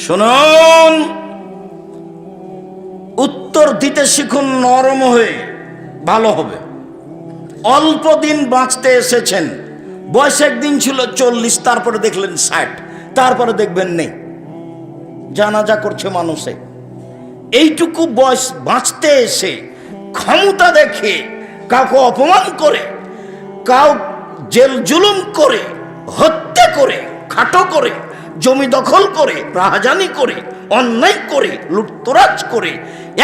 শুনুন, উত্তর দিতে শিখুন নরম হয়ে, ভালো হবে। অল্প দিন বাঁচতে এসেছেন, বয়স একদিন ছিল 40, তারপরে দেখলেন 60, তারপরে দেখবেন নেই। জানাজা করছে মানুষে। এইটুকু বয়স বাঁচতে এসে ক্ষমতা দেখে কাউকে অপমান করে, কাউ জেল জুলুম করে, হত্যা করে, খাটো করে, জমি দখল করে, রাহাজানি করে, অন্যায় করে, লুটতরাজ করে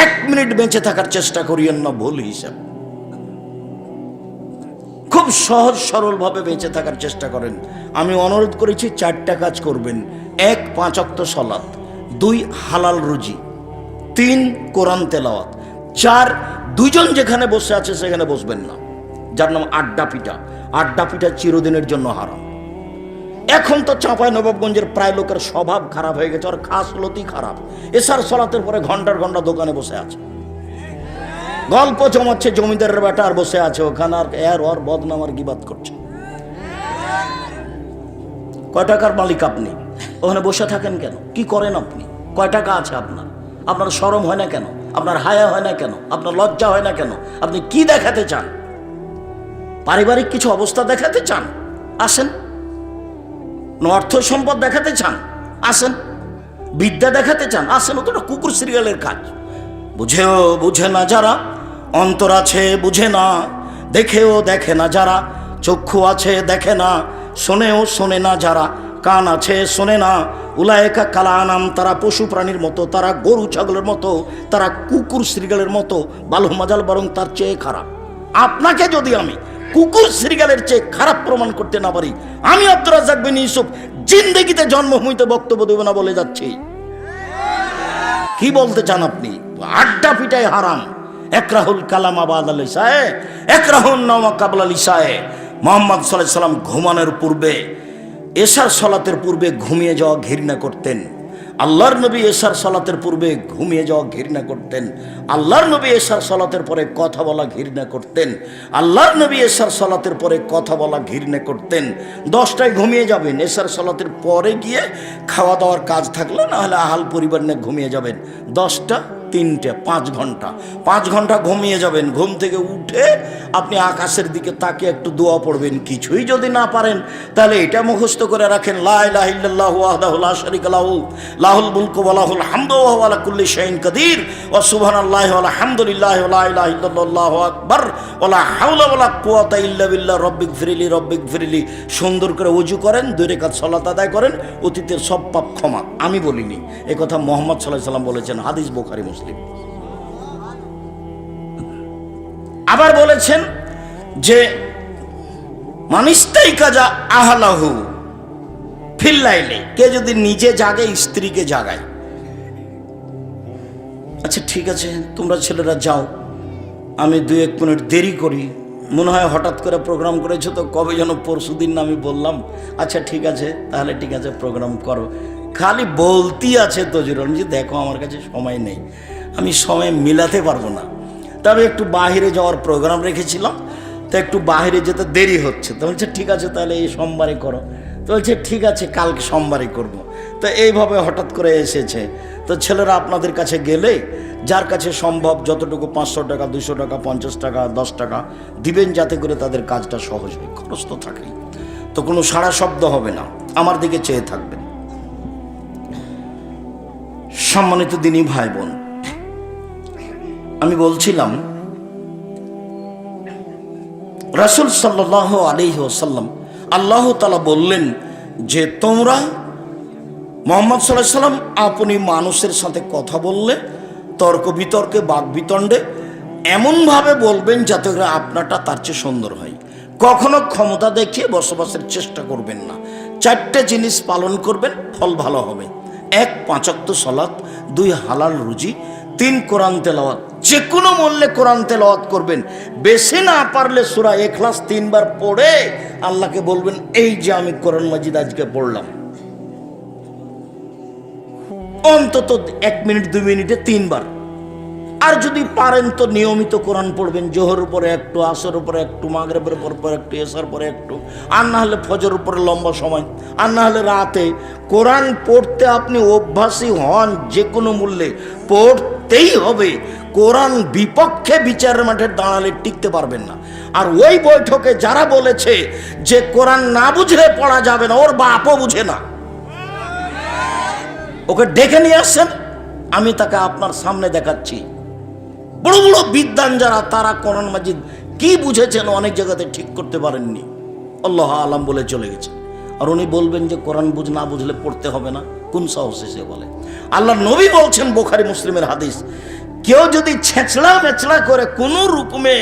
1 মিনিট বেঁচে থাকার চেষ্টা করিয়েন না ভুল হিসাব। খুব সহজ সরল ভাবে বেঁচে থাকার চেষ্টা করেন। আমি অনুরোধ করেছি 4টা কাজ করবেন। 1, 5 ওয়াক্ত সালাত, 2, হালাল রুজি, 3, কোরআন তেলাওয়াত, 4, দুইজন যেখানে বসে আছে সেখানে বসবেন না, যার নাম আড্ডা পিটা। আড্ডা পিটা চিরদিনের জন্য হারাম। এখন তো চাঁপাইনবাবগঞ্জের প্রায় লোকের স্বভাব খারাপ হয়ে গেছে, আর খাসলতি খারাপ। এশার সালাতের পরে ঘন্টার ঘন্টা দোকানে বসে আছে, গল্প জমাচ্ছে, জমিদারের বেটা আর বসে আছে ওখানে, আর এর ওর বদনাম আর গিবাত করছে। কয় টাকার মালিক আপনি? ওখানে বসে থাকেন কেন? কি করেন আপনি? কয় টাকা আছে আপনার? আপনার শরম হয় না কেন? আপনার হায়া হয় না কেন? আপনার লজ্জা হয় না কেন? আপনি কি দেখাতে চান? পারিবারিক কিছু অবস্থা দেখাতে চান? আসেন। অর্থ সম্পদ দেখাতে চান? আসেন। বিদ্যা দেখাতে চান? আসেন। ওটা কুকুর সিরিয়ালের কাজ। বুঝেও বুঝে না যারা, অন্তর আছে বুঝে না, দেখেও দেখে না যারা, চক্ষু আছে দেখে না, শোনেও শোনে না যারা, কান আছে শোনে না, উলায়েকা কালানাম, তারা পশু প্রাণীর মতো, তারা গরু ছাগলের মতো, তারা কুকুর শ্রীগালের মতো, বালু মাজাল বরং তার চেয়ে খারাপ। আপনাকে যদি আমি কুকুর শ্রীগালের চেয়ে খারাপ প্রমাণ করতে না পারি, আমি আব্দুর রাজ্জাক বিন ইউসুফ জিন্দেগিতে জন্মভূমিতে বক্তব্য দেব না বলে যাচ্ছি। কি বলতে চান আপনি? আড্ডা পিটায় হারাম। একরাহুল কালাম আবাদ আলিসায়ে, একরাহুন নামা কাবলা লিসায়ে। মুহাম্মদ সাল্লাল্লাহু আলাইহি সাল্লাম ঘুমানোর পূর্বে, এশার সালাতের পূর্বে ঘুমিয়ে যাওয়া ঘৃণা করতেন। আল্লাহর নবী এশার সালাতের পূর্বে ঘুমিয়ে যাওয়া ঘৃণা করতেন। আল্লাহর নবী এশার সালাতের পরে কথা বলা ঘৃণা করতেন। আল্লাহর নবী এশার সালাতের পরে কথা বলা ঘৃণা করতেন। 10টায় ঘুমিয়ে যাবেন, এশার সালাতের পরে গিয়ে খাওয়া দাওয়ার কাজ থাকলে, না হলে আহাল পরিবার নিয়ে ঘুমিয়ে যাবেন। 10টা, 3টে, 5 ঘন্টা, 5 ঘন্টা ঘুমিয়ে যাবেন। ঘুম থেকে উঠে আপনি আকাশের দিকে তাকিয়ে একটু দোয়া পড়বেন। কিছুই যদি না পারেন তাহলে এটা মুখস্থ করে রাখেন, লা ইলাহা ইল্লাল্লাহু ওয়াহদাহু লা শারীকা লাহু, লাহুল মুলকু ওয়া লাহুল হামদু ওয়া হুয়া আলা কুল্লি শাইইন কাদির, ওয়া সুবহানাল্লাহি ওয়া আলহামদুলিল্লাহি ওয়া লা ইলাহা ইল্লাল্লাহু আকবার ওয়া লা হাওলা ওয়া লা কুওয়াতা ইল্লা বিল্লাহ রব্বিগফিরলি রব্বিগফিরলি। সুন্দর করে ওযু করেন, 2 রাকাত সালাত আদায় করেন, অতীতের সব পাপ ক্ষমা। আমি বলিনি, এই কথা মুহাম্মদ সাল্লাল্লাহু আলাইহি সাল্লাম বলেছেন, হাদিস বুখারী মুসলিম। আবার বলেছেন যে মানিস্তাই কাজা আহলাহু ফিল্লাইলে, কে যদি নিজে জাগে স্ত্রীকে জাগায়। আচ্ছা ঠিক আছে, তোমরা ছেলেরা যাও, আমি 2-1 মিনিট দেরি করি, মনে হয় হঠাৎ করে প্রোগ্রাম করেছো তো, কবে যেন পরশুদিন না আমি বললাম। আচ্ছা ঠিক আছে, তাহলে ঠিক আছে প্রোগ্রাম করো। খালি বলতি আছে তজুরুল, যে দেখো আমার কাছে সময় নেই, আমি সময় মিলাতে পারবো না, তবে একটু বাহিরে যাওয়ার প্রোগ্রাম রেখেছিলাম, তো একটু বাহিরে যেতে দেরি হচ্ছে। তো বলছে ঠিক আছে তাহলে এই সোমবারে করো। তো বলছে ঠিক আছে কালকে সোমবারে করব। তো এইভাবে হঠাৎ করে এসেছে। তো ছেলেরা আপনাদের কাছে গেলে যার কাছে সম্ভব যতটুকু 500 টাকা, 200 টাকা, 50 টাকা, 10 টাকা দিবেন, যাতে করে তাদের কাজটা সহজ হয়। খরচ তো থাকেই, তো কোনো সাড়া শব্দ হবে না, আমার দিকে চেয়ে থাকবেন। সম্মানিত দিনী ভাই বোন, আমি বলছিলাম রাসূল সাল্লাল্লাহু আলাইহি ওয়াসাল্লাম, আল্লাহ তাআলা বললেন যে তোমরা মুহাম্মদ সাল্লাল্লাহু আলাইহি সাল্লাম আপনি মানুষের সাথে কথা বললে, তর্ক বিতর্কে, বাক বিতণ্ডে এমনভাবে বলবেন যাতে করে আপনারটা তার চেয়ে সুন্দর হয়। কখনো ক্ষমতা দেখিয়ে বসবাসের চেষ্টা করবেন না। 4টে জিনিস পালন করবেন, ফল ভালো হবে। 1, 5 ওয়াক্ত সালাত, 2, হালাল রুজি, 3, কোরআন তেলাওয়াত। যে কোনো মূল্যে কোরআন তেলাওয়াত করবেন। বেশি না পারলে সূরা ইখলাস 3 বার পড়ে আল্লাহকে বলবেন, এই যে আমি কোরআন মাজিদ আজকে পড়লাম। অন্তত 1 মিনিট 2 মিনিটে 3 বার। আর যদি পারেন তো নিয়মিত কোরআন পড়বেন, জোহরের পরে একটু, আসরের পরে একটু, মাগরিবের পর একটু, এশার পরে একটু, আর না হলে ফজরের উপরে লম্বা সময়, আর না হলে রাতে। কোরআন পড়তে আপনি অভ্যাসী হন, যে কোনো মূল্যে পড়তেই হবে। কোরআন বিপক্ষে বিচারের মাঠে দাঁড়ালে টিকতে পারবেন না। আর ওই বৈঠকে যারা বলেছে যে কোরআন না বুঝলে পড়া যাবে না, ওর বাপও বুঝে না, ওকে ডেকে নিয়ে আসছেন, আমি তাকে আপনার সামনে দেখাচ্ছি। বড় বড় বিদ্বান যারা, তারা কোরআন মাজিদ কি বুঝেছেন অনেক জায়গাতে ঠিক করতে পারেননি, আল্লাহ আলাম বলে চলে গেছে। আর উনি বলবেন যে কোরআন না বুঝলে পড়তে হবে না? কোন সাহসে সে বলে? আল্লাহ নবী বলছেন, বুখারী মুসলিমের হাদিস, কেউ যদি ছেঁচড়া মেচড়া করে কোনো রকমে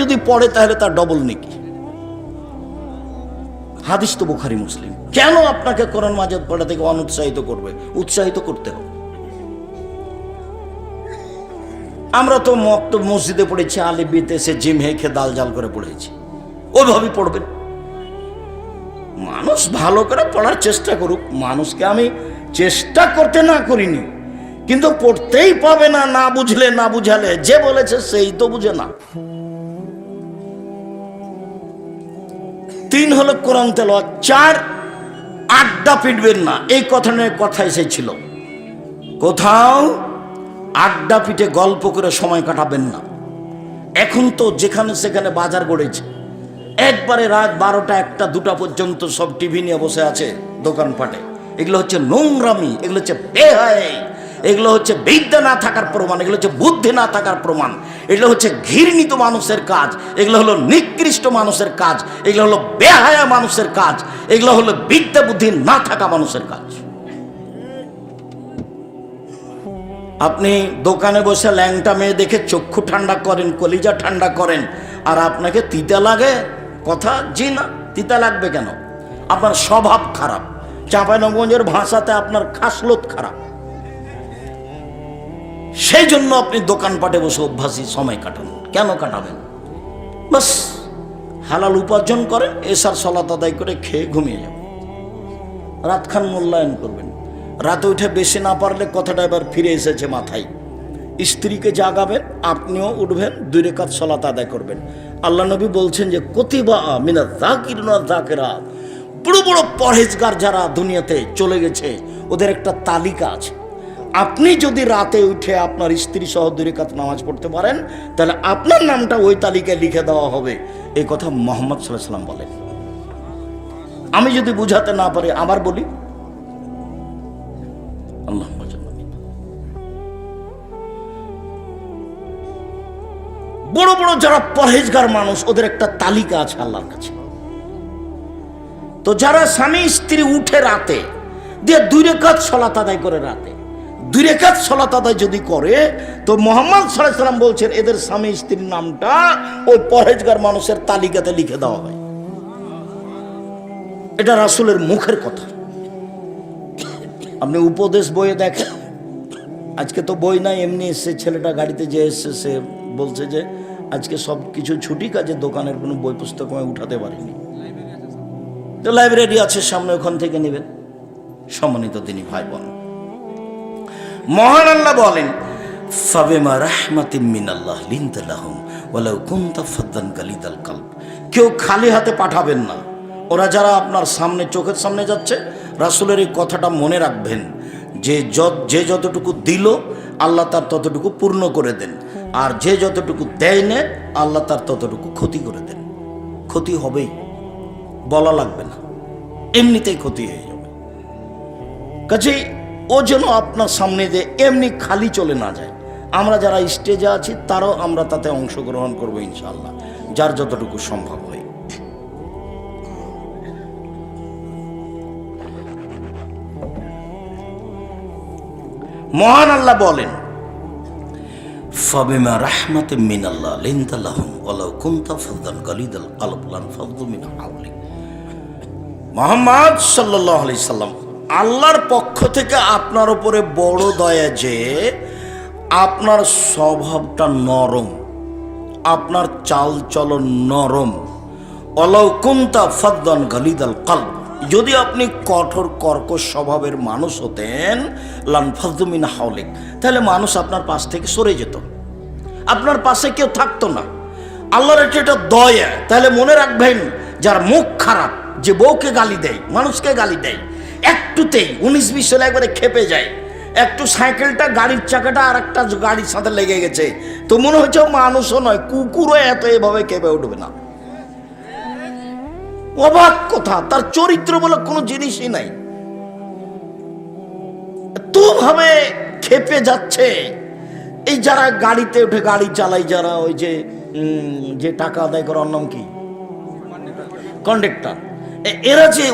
যদি পড়ে, তাহলে তার ডবল নেকি। হাদিস তো বুখারী মুসলিম। কেন আপনাকে কোরআন মাজিদ পড়া থেকে অনুৎসাহিত করবে? উৎসাহিত করতে হবে। আমরা তো মসজিদে পড়েছি, আলিবিতে সে জিম হেখে দাল জাল করে পড়েছি, ওইভাবেই পড়বেন। মানুষ ভালো করে পড়ার চেষ্টা করুক, মানুষকে আমি চেষ্টা করতে না করিনি, কিন্তু পড়তেই পাবে না, না বুঝলে না বুঝালে। যে বলেছে সেই তো বুঝে না। 3 হলো কোরআন তেলাওয়াত। 4, আড্ডা পিটবেন না। এই কথা নিয়ে কথা এসেছিল, কোথাও আড্ডা পিটে গল্প করে সময় কাটাবেন না। এখন তো যেখানে সেখানে বাজার গড়েছে, একবারে রাত 12টা 1টা 2টা পর্যন্ত সব টিভি নিয়ে বসে আছে দোকানপাটে। এগুলো হচ্ছে নোংরামি, এগুলো হচ্ছে বেহায়াই, এগুলো হচ্ছে বিদ্যা না থাকার প্রমাণ, এগুলো হচ্ছে বুদ্ধি না থাকার প্রমাণ, এগুলো হচ্ছে ঘৃণিত মানুষের কাজ, এগুলো হলো নিকৃষ্ট মানুষের কাজ, এগুলো হলো বেহায়া মানুষের কাজ, এগুলো হলো বিদ্যা বুদ্ধি না থাকা মানুষের কাজ। আপনি দোকানে বসে ল্যাংটা মেয়ে দেখে চক্ষু ঠান্ডা করেন, কলিজা ঠান্ডা করেন, আর আপনাকে তিতা লাগে কথা? জি না, তিতা লাগবে কেন? আপনার স্বভাব খারাপ। চাঁপাইনবাবগঞ্জের ভাষাতে আপনার খাসলত খারাপ। সেই জন্য আপনি দোকানপাটে বসে অভ্যাসী সময় কাটান। কেন কাটাবেন? বাস হালাল উপার্জন করেন, এশার সালাত আদায় করে খেয়ে ঘুমিয়ে যাবেন, রাতখান মূল্যায়ন করবেন। রাতে উঠে বেশি না পারলে কথাটা এবার ফিরে এসেছে মাথায়, স্ত্রীকে জাগাবেন, আপনিও উঠবেন, 2 রাকাত সালাত আদায় করবেন। আল্লাহ নবী বলছেন যে কুতিবা মিনাজ যাকিরিন ওয়াজ যাকিরাত, বড় বড় পরহেজগার যারা দুনিয়াতে চলে গেছে, ওদের একটা তালিকা আছে। আপনি যদি রাতে উঠে আপনার স্ত্রী সহ 2 রাকাত নামাজ পড়তে পারেন, তাহলে আপনার নামটা ওই তালিকায় লিখে দেওয়া হবে। এই কথা মুহাম্মদ সাল্লাল্লাহু আলাইহি ওয়াসাল্লাম বলেন। আমি যদি বুঝাতে না পারি আবার বলি, আল্লাহ বড় বড় যারা পরহেজগার মানুষ, ওদের একটা তালিকা আছে আল্লাহর কাছে। তো যারা স্বামী স্ত্রী উঠে রাতে দিয়ে 2 রাকাত সালাত আদায় করে, রাতে 2 রাকাত সালাত আদায় যদি করে, তো মুহাম্মদ সাল্লাল্লাহু আলাইহি ওয়াসাল্লাম বলছেন এদের স্বামী স্ত্রীর নামটা ওই পরহেজগার মানুষের তালিকাতে লিখে দেওয়া হয়। এটা রাসূলের মুখের কথা। আপনি উপদেশ বইয়ে দেখেন, আজকে তো বই নাই, এমনি এসছে, ছেলেটা গাড়িতে যে এসছে, সে বলছে যে আজকে সব কিছু ছুটি, কাজে দোকানের কোনো বই পুস্তক আমি উঠাতে পারিনি। তো লাইব্রেরি আছে সামনে, ওখান থেকে নেবেন। সম্মানিত তিনি ভাই বোন, মহান আল্লাহ বলেন, ফাবিমা রাহমাতিম মিনাল্লাহ লিনতা লাহুম ওয়ালাউ কুনতা ফাদ্দান গালিদাল কলব। কেউ খালি হাতে পাঠাবেন না। ওরা যারা আপনার সামনে, চোখের সামনে যাচ্ছে, রাসূলের এই কথাটা মনে রাখবেন যে যতটুকু দিল আল্লাহ তার ততটুকু পূর্ণ করে দেন, আর যে যতটুকু দেয় না আল্লাহ তার ততটুকু ক্ষতি করে দেন। ক্ষতি হবেই, বলা লাগবে না, এমনিতেই ক্ষতি হয়ে যাবে। কাজেই ও যেন আপনার সামনে দিয়ে এমনি খালি চলে না যায়। আমরা যারা স্টেজে আছি তারাও আমরা তাতে অংশগ্রহণ করবো ইনশাআল্লাহ, যার যতটুকু সম্ভব হয়। মহান আল্লাহ বলেন, ফাবিমা রাহমাতিম মিনাল্লাহ লিনতা লাহুম ওয়ালাউ কুনতা ফাদ্দান গালিদাল কলব লানফাদ্দু মিন হাওলিক। মুহাম্মদ সাল্লাল্লাহু আলাইহি সাল্লাম, আল্লাহর পক্ষ থেকে আপনার উপরে বড় দয়া যে আপনার স্বভাবটা নরম, আপনার চাল চলন নরম। ওয়ালাউ কুনতা ফাদ্দান গালিদাল কলব, যদি আপনি কঠোর কর্কশ স্বভাবের মানুষ হতেন, লানফাযু মিন হাওলিক, তাহলে মানুষ আপনার পাশ থেকে সরে যেত, আপনার পাশে কেউ থাকতো না। আল্লাহর এটা দয়া। তাহলে মনে রাখবেন, যার মুখ খারাপ, যে বউকে গালি দেয়, মানুষকে গালি দেয়, একটুতেই 19-20 সালে একবারে খেপে যায়, একটু সাইকেলটা গাড়ির চাকাটা আর একটা গাড়ির সাথে লেগে গেছে, তো মনে হচ্ছে মানুষও নয়, কুকুরও এত এভাবে কেঁপে উঠবে না। অবাক কথা, তার চরিত্র বলে কোনো জিনিসই নাই, তো ভাবে খেপে যাচ্ছে। এই যারা গাড়িতে উঠে গাড়ি চালায়, যারা ওই যে টাকা আদায় করার নাম কি, কন্ডাক্টর, এরা যে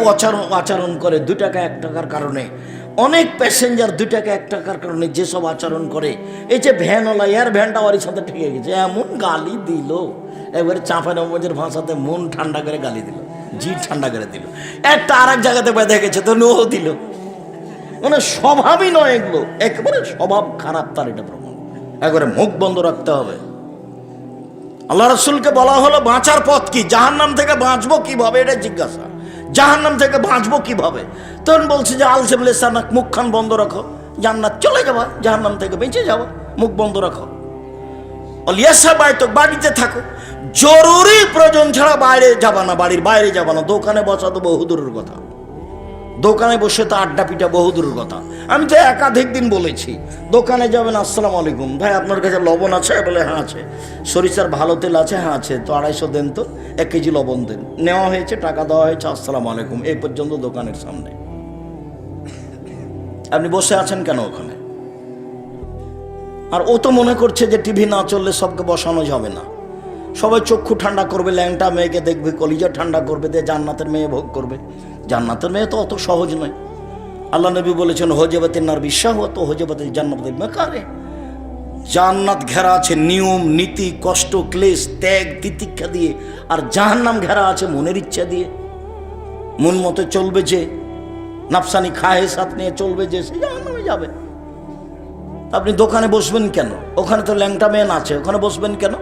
আচরণ করে 2 টাকা 1 টাকার কারণে, অনেক প্যাসেঞ্জার 2 টাকা 1 টাকার কারণে যেসব আচরণ করে, এই যে ভ্যানওয়ালা, এর ভ্যানটা ওর সাথে ঠেকে গেছে, এমন গালি দিল, একবারে চাঁপানবাবগঞ্জের ভাষাতে মন ঠান্ডা করে গালি দিল, জি ঠান্ডা করে দিল। একটা আর এক জায়গাতে বেঁধে গেছে, তো নো দিল, মানে স্বভাবই নয় এগুলো, একেবারে স্বভাব খারাপ তার, এটা প্রমাণ। একবারে মুখ বন্ধ রাখতে হবে। আল্লাহ রাসূলকে বলা হলো বাঁচার পথ কি, জাহান্নাম থেকে বাঁচবো কিভাবে, এটা জিজ্ঞাসা, জাহান্নাম থেকে বাঁচবো কিভাবে। তখন বলছে যে আলসেবুল ইসলানাক, মুখখান বন্ধ রাখো, জান্নাত চলে যাবা, জাহান্নাম থেকে বেঁচে যাবা, মুখ বন্ধ রাখো। অলিয়াসা বাইতক, বাড়িতে থাকো, জরুরি প্রয়োজন ছাড়া বাইরে যাবা না, বাড়ির বাইরে যাবা না, দোকানে বসা তো বহুদূরের কথা, দোকানে বসে তো আড্ডা পিটা বহুদূরের কথা। আমি তো একাধিক দিন বলেছি, দোকানে যাবেন, আসসালামু আলাইকুম ভাই, আপনার কাছে লবণ আছে? বলে হ্যাঁ আছে। সরিষার ভালো তেল আছে? হ্যাঁ আছে। তো 250 দেন, তো 1 কেজি লবণ দেন। নেওয়া হয়েছে, টাকা দেওয়া হয়েছে, আসসালামু আলাইকুম, এই পর্যন্ত দোকানের সামনে। আপনি বসে আছেন কেন ওখানে? আর ও তো মনে করছে যে টিভি না চললে সবকে বসানো যাবে না, সবাই চক্ষু ঠান্ডা করবে, ল্যাংটা মেয়েকে দেখবে, কলিজা ঠান্ডা করবে, দিয়ে জান্নাতের মেয়ে ভোগ করবে। জান্নাতের মেয়ে তো অত সহজ নয়। আল্লাহ নবী বলেছেন, হজেবাতের নার বিশ্বাহত হজেবাতের জান্নাতের মেকারে। জান্নাত ঘেরা আছে নিয়ম নীতি, কষ্ট ক্লেশ ত্যাগ তিতিক্ষা দিয়ে, আর জাহান্নাম ঘেরা আছে মনের ইচ্ছা দিয়ে। মন মতো চলবে যে, নাফসানি খায়েসাত নিয়ে চলবে যে, সে জাহান্নামে যাবে। আপনি দোকানে বসবেন কেন? ওখানে তো ল্যাংটা মেয়ে আছে, ওখানে বসবেন কেন?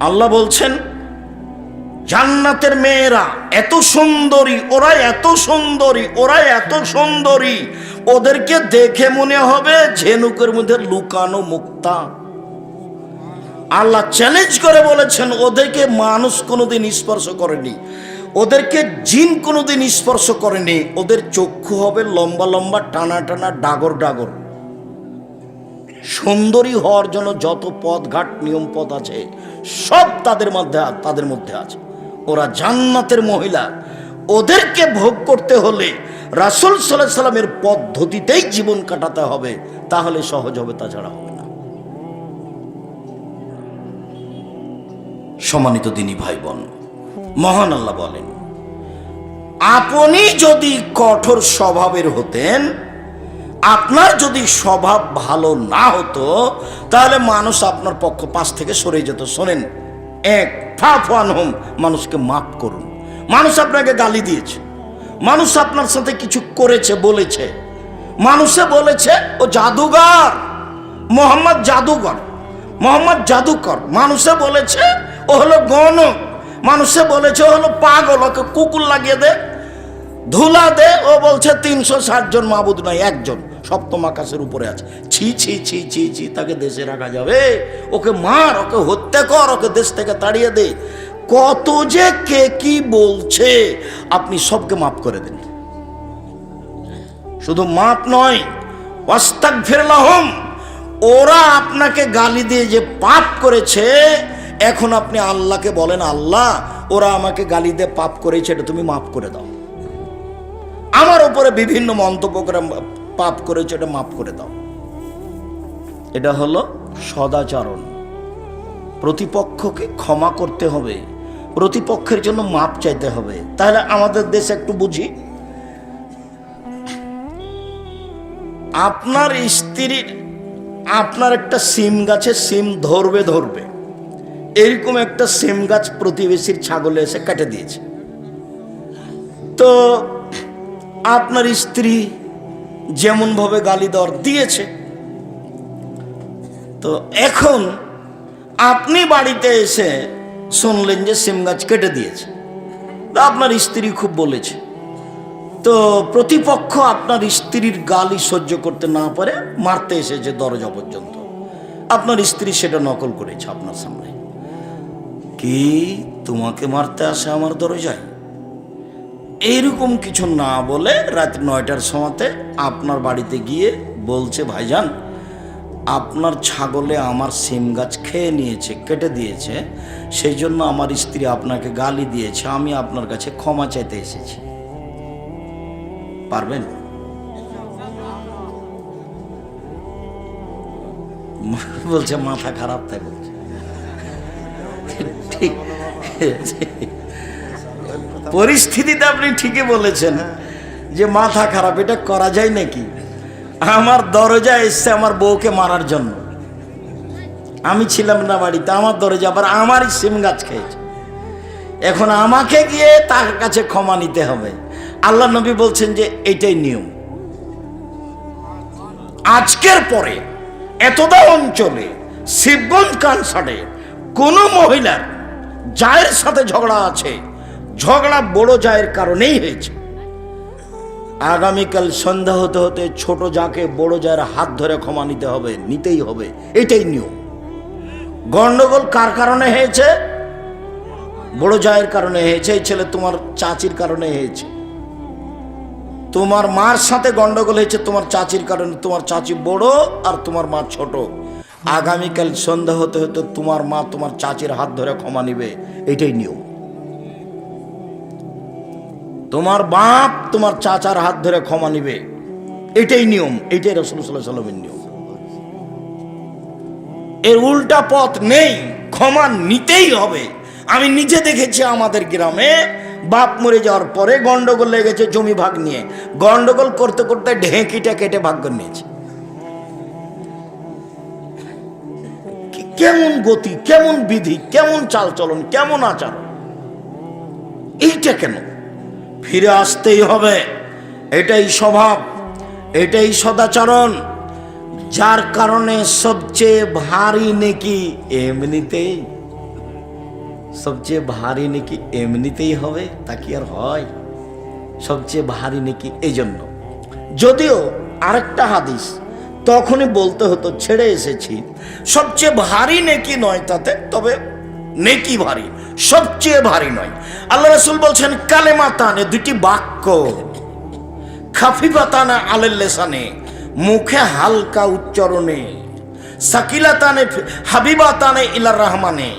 আল্লাহ বলছেন, জান্নাতের মেয়েরা এত সুন্দরী, ওরা এত সুন্দরী, ওরা এত সুন্দরী, ওদেরকে দেখে মনে হবে ঝিনুকের মধ্যে লুকানো মুক্তা। আল্লাহ চ্যালেঞ্জ করে বলেছেন, ওদেরকে মানুষ কোনোদিন স্পর্শ করেনি, ওদেরকে জিন কোনোদিন স্পর্শ করেনি। ওদের চক্ষু হবে লম্বা লম্বা, টানা টানা, ডাগর ডাগর। সুন্দরী হওয়ার জন্য যত পথ ঘাট নিয়ম পথ আছে, সব তাদের মধ্যে আছে। ওরা জান্নাতের মহিলা। ওদেরকে ভোগ করতে হলে রাসূল সাল্লাল্লাহু আলাইহি সাল্লামের পদ্ধতিতেই জীবন কাটাতে হবে, তাহলে সহজ হবে, তাছাড়া হবে না। সম্মানিত দিনী ভাই বোন, মহান আল্লাহ বলেন, আপনি যদি কঠোর স্বভাবের হতেন, আপনার যদি স্বভাব ভালো না হতো, তাহলে মানুষ আপনার পাশ থেকে সরে যেত। শোনেন, 1, ফাফু আনহুম, মানুষকে মাফ করুন। মানুষ আপনাকে গালি দিয়েছে, মানুষ আপনার সাথে কিছু করেছে, বলেছে, মানুষে বলেছে ও জাদুঘর, মোহাম্মদ জাদুঘর, মোহাম্মদ জাদুকর। মানুষে বলেছে ও হলো গণক, মানুষে বলেছে ও হলো পাগল, ওকে কুকুর লাগিয়ে দে, ধুলা দে। ও বলছে 360 জন মাবুদ নাই, একজন সপ্তম আকাশের উপরে আছে। ছি ছি ছি ছি ছি, তাকে দেশে রাখা যাবে? ওকে মার, ওকে হত্যা কর, ওকে দেশ থেকে তাড়িয়ে দে। কত যে কে কি বলছে, আপনি সবকে মাফ করে দেন। শুধু মাফ নয়, ওয়াস্তাগফির লাহুম, ওরা আপনাকে গালি দিয়ে যে পাপ করেছে, এখন আপনি আল্লাহকে বলেন, আল্লাহ ওরা আমাকে গালি দিয়ে পাপ করেছে, এটা তুমি মাফ করে দাও। আমার উপরে বিভিন্ন মন্তব্য করে পাপ করেছে, এটা মাফ করে দাও। এটা হলো সদাচরণ। প্রতিপক্ষকে ক্ষমা করতে হবে, প্রতিপক্ষের জন্য মাপ চাইতে হবে। তাহলে আমাদের দেশে একটু বুঝি, আপনার স্ত্রীর, আপনার একটা সিম গাছে সিম ধরবে, এরকম একটা সিম গাছ প্রতিবেশীর ছাগলে এসে কেটে দিয়েছে। তো আপনার স্ত্রী যেমন ভাবে গালি দর দিয়েছে, তো এখন আপনি বাড়িতে এসে শুনলেন যে সিম গাছ কেটে দিয়েছে। আপনার স্ত্রী খুব বলেছে, তো প্রতিপক্ষ আপনার স্ত্রীর গালি সহ্য করতে না পারে মারতে এসেছে দরজা পর্যন্ত। আপনার স্ত্রী সেটা নকল করেছে আপনার সামনে। কি তোমাকে মারতে আসে আমার দরজায়? এইরকম কিছু না বলে রাত 9টার সময়তে আপনার বাড়িতে গিয়ে বলছে, ভাইজান আপনার ছাগলে আমার সিম গাছ খেয়ে নিয়েছে, কেটে দিয়েছে, সেই জন্য আমার স্ত্রী আপনাকে গালি দিয়েছে, আমি আপনার কাছে ক্ষমা চাইতে এসেছি। পারবেন? বলছে মাথা খারাপ, তাই বলছে। ঠিক পরিস্থিতিতে আপনি ঠিকই বলেছেন যে মাথা খারাপ, এটা করা যায় নাকি? আমার দরজা এসছে আমার বউকে মারার জন্য, আমি ছিলাম না বাড়িতে, আমার দরজা আবার আমারই সিম গাছ খেয়েছে, এখন আমাকে গিয়ে তার কাছে ক্ষমা নিতে হবে। আল্লাহ নবী বলছেন যে এটাই নিয়ম। আজকের পরে এতদা অঞ্চলে শিবগঞ্জ কানসারে কোন মহিলার জায়ের সাথে ঝগড়া আছে, ঝগড়া বড় জায়ের কারণেই হয়েছে, আগামীকাল সন্ধ্যা হতে হতে ছোট যাকে বড় জায়ের হাত ধরে ক্ষমা নিতে হবে, নিতেই হবে, এটাই নিয়ম। গন্ডগোল কার কারণে হয়েছে? বড় জায়ের কারণে হয়েছে। এই ছেলে তোমার চাচির কারণে হয়েছে, তোমার মার সাথে গন্ডগোল হয়েছে তোমার চাচির কারণে, তোমার চাচি বড় আর তোমার মা ছোট। আগামীকাল সন্ধ্যা হতে হতে তোমার মা তোমার চাচির হাত ধরে ক্ষমা নিবে, এটাই নিয়ম। তোমার বাপ তোমার চাচার হাত ধরে ক্ষমা নিবে, এটাই নিয়ম, এটাই রাসূলুল্লাহ সাল্লাল্লাহু আলাইহি ওয়াসাল্লামের নিয়ম। এর উল্টা পথ নেই, ক্ষমা নিতেই হবে। আমি নিজে দেখেছি আমাদের গ্রামে বাপ মরে যাওয়ার পরে গন্ডগোল লেগেছে জমি ভাগ নিয়ে, গন্ডগোল করতে করতে ঢেঁকিটা কেটে ভাগ করে নিয়েছে। কেমন গতি, কেমন বিধি, কেমন চালচলন, কেমন আচরণ, এইটা কেন? ফিরে আসতেই হবে, এটাই স্বভাব, এটাই সদাচরণ, যার কারণে সবচেয়ে ভারী নেকি এমনিতেই, সবচেয়ে ভারী নেকি এমনিতেই হবে, তা কি আর হয়? সবচেয়ে ভারী নেকি এই জন্য। যদিও আরেকটা হাদিস তখনই বলতে হতো, ছেড়ে এসেছি, সবচেয়ে ভারী নেকি নয় তাতে, তবে নেকি ভারী, সবচেয়ে ভারী নয়। আল্লাহ রাসূল বলছেন কালেমাতানে, দুটি বাক্য, খাফিফাতানা আলাল লিসানে, মুখে হালকা উচ্চারণে, সাকিলাতানে হাবিবাতানে ইলার রহমানে,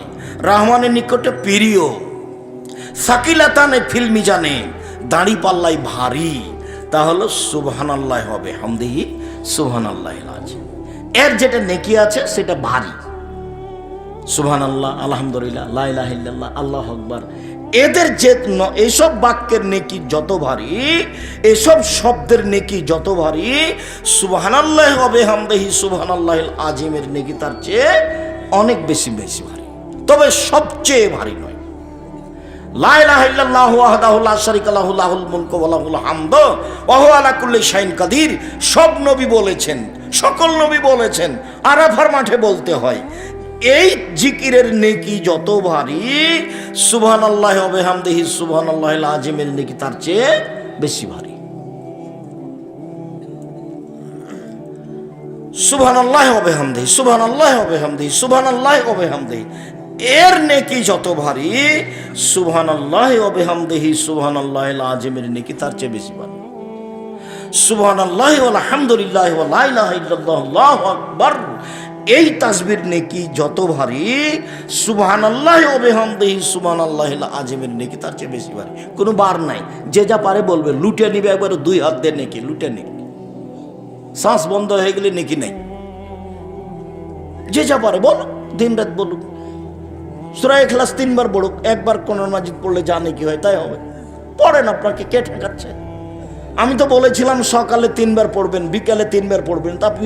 রহমানের নিকটে প্রিয়, সাকিলাতানে ফিল মিজানে, দাড়ি পাল্লাই ভারী, তা হলো সুবহানাল্লাহ হবে হামদিহি সুবহানাল্লাহিল আযীম। এর যেটা নেকি আছে সেটা ভারী, সুবহানাল্লাহ, আলহামদুলিল্লাহ, লা ইলাহা ইল্লাল্লাহ, আল্লাহু আকবার, এদের যে এসব বাক্যের নেকি যত ভারী, এসব শব্দের নেকি যত ভারী, সুবহানাল্লাহ ওয়া বিহামদিহি সুবহানাল্লাহিল আযীমের নেকি তার চেয়ে অনেক বেশি বেশি ভারী, তবে সবচেয়ে ভারী নয়। লা ইলাহা ইল্লাল্লাহু ওয়াহদাহু লা শারীকা লাহু লাহুল মুলকু ওয়া লাহুল হামদু ওয়া হুয়া আলা কুল্লি শাইইন কাদির, সব নবী বলেছেন, সকল নবী বলেছেন, আরাফার মাঠে বলতে হয়। এই জিকিরের নেকি যত ভারী, সুবহানাল্লাহি ওয়া বিহামদিহি সুবহানাল্লাহিল আযীমের নেকি তার চেয়ে বেশি ভারী। সুবহানাল্লাহি ওয়া বিহামদিহি সুবহানাল্লাহি ওয়া বিহামদিহি সুবহানাল্লাহি ওয়া বিহামদিহি, এর নেকি যত ভারী, সুবহানাল্লাহি ওয়া বিহামদিহি সুবহানাল্লাহিল আযীমের নেকি তার চেয়ে বেশি ভারী। সুবহানাল্লাহি ওয়া আলহামদুলিল্লাহি ওয়া লা ইলাহা ইল্লাল্লাহু আল্লাহু আকবার, এই তাসবির নেকি যত ভারী, সুবহানাল্লাহি ওয়া বিহামদিহি সুবহানাল্লাহিল আযীমের নেকি তার চেয়ে বেশি ভারী। কোনো বার নাই, যে যা পারে বলবে, লুটে নিবে একবারে, দুই হাত দিয়ে নেকি, লুটে নেকি, শ্বাস বন্ধ হয়ে গেলে নেকি নেই, যে যা পারে বলো, দিন রাত বলুক। সূরা ইখলাস 3 বার পড়ুক, একবার কোরআন মাজিদ পড়লে যা নেকি হয় তাই হবে। পড়েন, আপনাকে কে ঠেকাচ্ছে? আমি তো বলেছিলাম সকালে 3 বার পড়বেন, বিকালে 3 বার পড়বেন, তা আপনি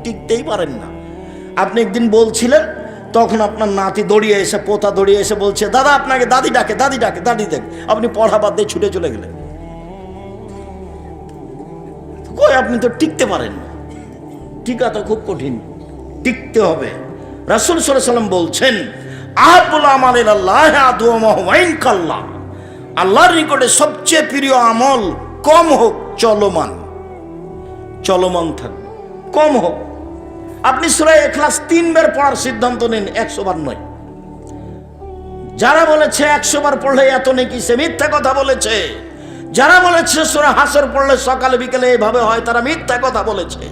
টিকতেই পারেন না। আপনি একদিন বলছিলেন, তখন আপনার নাতি দৌড়িয়ে এসে, পোতা দৌড়িয়ে এসে বলছে, দাদা আপনাকে দাদি ডাকে, দাদি ডাকে, দাদি দেখ। আপনি পড়া বাদ দিয়ে ছুটে চলে গেলেন। কই, আপনি তো টিকতে পারেন না। টিকা তো খুব কঠিন, টিকতে হবে। রাসূল সাল্লাল্লাহু আলাইহি ওয়াসাল্লাম বলছেন, আহাবুল আমাল ইলাল্লাহি আদওয়ামুহু ওয়া ইন কাল্লা, আল্লাহর নিকটে সবচেয়ে প্রিয় আমল কম হোক, চলমান, চলমান থাকবে, কম হোক। আপনি সূরা ইখলাস 3 বার পড়ার সিদ্ধান্ত নিন, 100 বার নয়। যারা বলেছে 100 বার পড়লে এত নেকি, সে মিথ্যা কথা বলেছে। যারা বলেছে সূরা হাসর পড়লে সকালে বিকেলে এভাবে হয়, তারা মিথ্যা কথা বলেছে।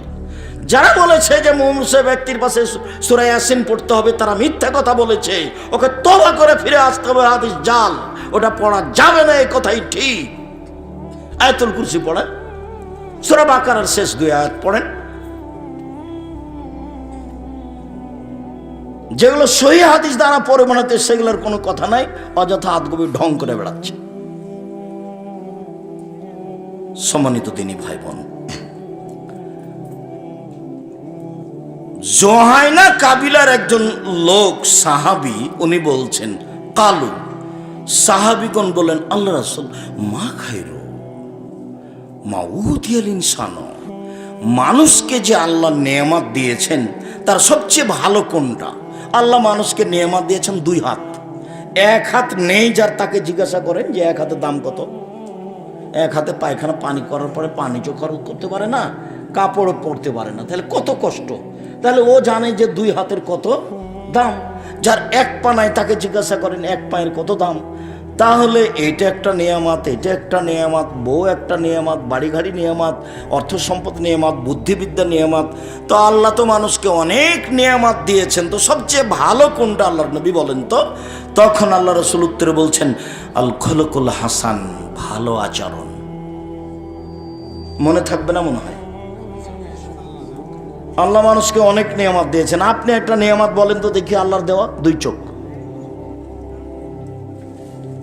যারা বলেছে যে মুমূর্ষু ব্যক্তির পাশে সূরা ইয়াসিন পড়তে হবে, তারা মিথ্যা কথা বলেছে। ওকে তওবা করে ফিরে আসতে হবে, হাদিস জাল, ওটা পড়া যাবে না, এই কথাই ঠিক। আয়াতুল কুরসি পড়েন, সূরা বাকারার শেষ 2 আয়াত পড়েন। যেগুলো সহিহ হাদিস দ্বারা প্রমাণিত, সেগুলোর কোনো কথা নাই, অযথা আদগবি ঢং করে বেড়াচ্ছে। সম্মানিত দিনী ভাই বোন, জোহাইনা কাবিলার একজন লোক সাহাবী, উনি বলছেন কালু, সাহাবীগণ বলেন আল্লাহ রাসূল, মা খায়রু মা উতিয়াল ইনসান, মানুষকে যে আল্লাহ নেয়ামত দিয়েছেন তার সবচেয়ে ভালো কোনটা? আল্লাহ মানুষকে নেয়ামত দিয়েছেন 2 হাত। 1 হাত নেই যার, তাকে জিজ্ঞাসা করেন যে 1 হাতের দাম কত? 1 হাতে পায়খানা পানি করার পরে পানি চোখ করতে পারে না, কাপড়ও পরতে পারে না, তাহলে কত কষ্ট। তাহলে ও জানে যে 2 হাতের কত দাম। যার 1 পা নাই তাকে জিজ্ঞাসা করেন 1 পায়ের কত দাম। তাহলে এটা একটা নিয়ামত, এটা একটা নিয়ামত, বউ একটা নিয়ামত, বাড়ি গাড়ি নিয়ামত, অর্থ সম্পদ নিয়ামত, বুদ্ধিবিদ্যা নিয়ামত। তো আল্লাহ তো মানুষকে অনেক নিয়ামত দিয়েছেন, তো সবচেয়ে ভালো কোনটা আল্লাহর নবী বলেন তো? তখন আল্লাহ রাসূল উত্তরে বলছেন আল খুলুকুল হাসান, ভালো আচরণ। মনে থাকবে না মনে হয়? আল্লাহ মানুষকে অনেক নিয়ামত দিয়েছেন, আপনি একটা নিয়ামত বলেন তো দেখি আল্লাহর দেওয়া? 2 চোখ,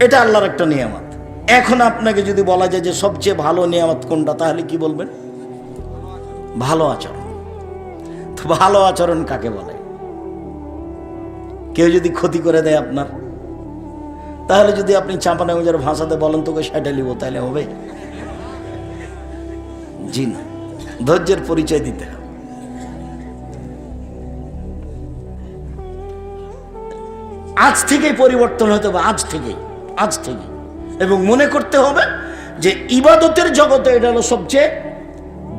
এটা আল্লাহর একটা নিয়ামত। এখন আপনাকে যদি বলা যায় যে সবচেয়ে ভালো নিয়ামত কোনটা, তাহলে কি বলবেন? ভালো আচরণ। তো ভালো আচরণ কাকে বলে? কেউ যদি ক্ষতি করে দেয় আপনার, তাহলে যদি আপনি চাঁপানাগঞ্জের ভাষাতে বলেন তোকে 60 লিব, তাহলে হবে? জি না, ধৈর্যের পরিচয় দিতে হবে। আজ থেকেই পরিবর্তন হতে হবে, আজ থেকেই। এবং মনে করতে হবে যে ইবাদতের জগতে এটা হলো সবচেয়ে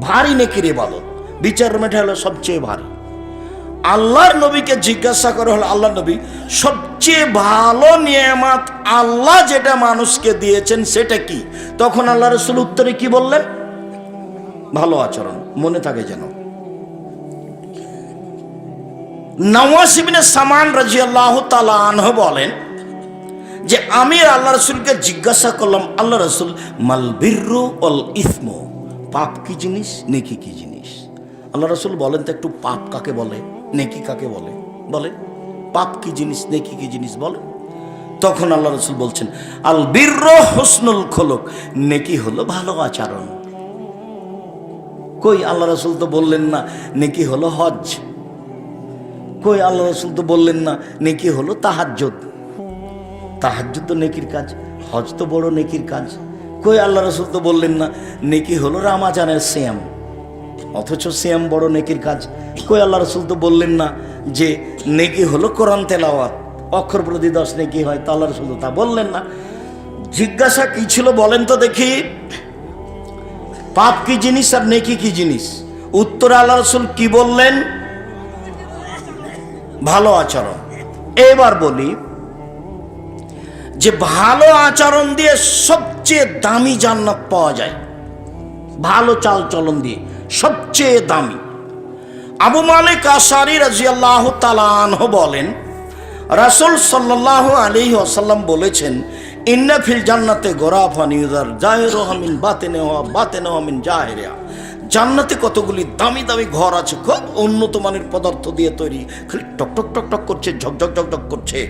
ভারী নেকির ইবাদত, বিচার মেটা হলো সবচেয়ে ভারী। আল্লাহর নবীকে জিজ্ঞাসা করা হলো, আল্লাহ নবী সবচেয়ে ভালো নিয়ামত আল্লাহ যেটা মানুষকে দিয়েছেন সেটা কি? তখন আল্লাহ রাসূল উত্তরে কি বললেন? ভালো আচরণ। মনে থাকে যেন। নওয়াস ইবনে সামান রাদিয়াল্লাহু তাআলা আনহু বলেন যে আমি আল্লাহ রাসূলকে জিজ্ঞাসা করলাম, আল্লাহ রাসূল, মাল বিররু ওয়াল ইসমু, পাপ কি জিনিস, নেকি কি জিনিস? আল্লাহ রাসূল বলেন তো একটু, পাপ কাকে বলে, নেকি কাকে বলে? বলেন, পাপ কি জিনিস, নেকি কি জিনিস বলেন। তখন আল্লাহ রাসূল বলছেন আল বিররু হুসনুল খুলুক, নেকি হলো ভালো আচরণ। কই আল্লাহ রাসূল তো বললেন না নেকি হলো হজ। কই আল্লাহ রাসূল তো বললেন না নেকি হলো তাহাজ্জুদ। তাহাজ্জুদ তো নেকির কাজ, হজ তো বড় নেকির কাজ। কই আল্লাহ রাসূল তো বললেন না নেকি হলো রমজানের সিয়াম, অথচ সিয়াম বড় নেকির কাজ। কই আল্লাহ রাসূল তো বললেন না যে নেকি হলো কোরআন তেলাওয়াত, অক্ষর প্রতি 10 নেকি হয়, তা আল্লাহ রাসূল তা বললেন না। জিজ্ঞাসা কি ছিল বলেন তো দেখি? পাপ কি জিনিস আর নেকি কি জিনিস? উত্তরে আল্লাহ রাসূল কি বললেন? ভালো আচরণ। এবার বলি যে ভালো আচরণ দিয়ে সবচেয়ে দামি জান্নাত পাওয়া যায়, ভালো চাল চলন দিয়ে সবচেয়ে দামি। আবু মালিক আশআরী রাদিয়াল্লাহু তাআলা আনহু বলেন, রাসূল সাল্লাল্লাহু আলাইহি ওয়াসাল্লাম বলেছেন, ইন্না ফিল জান্নাতে গোরাফান ইউযার জাহিরুহা মিন বাতিনিহা ওয়া বাতিনুহা মিন জাহিরিহা। জান্নাতে কতগুলি দামি দামি ঘর আছে, খুব উন্নত মানের পদার্থ দিয়ে তৈরি, খালি টকটক টকটক করছে, ঝকঝক ঝকঝক করছে।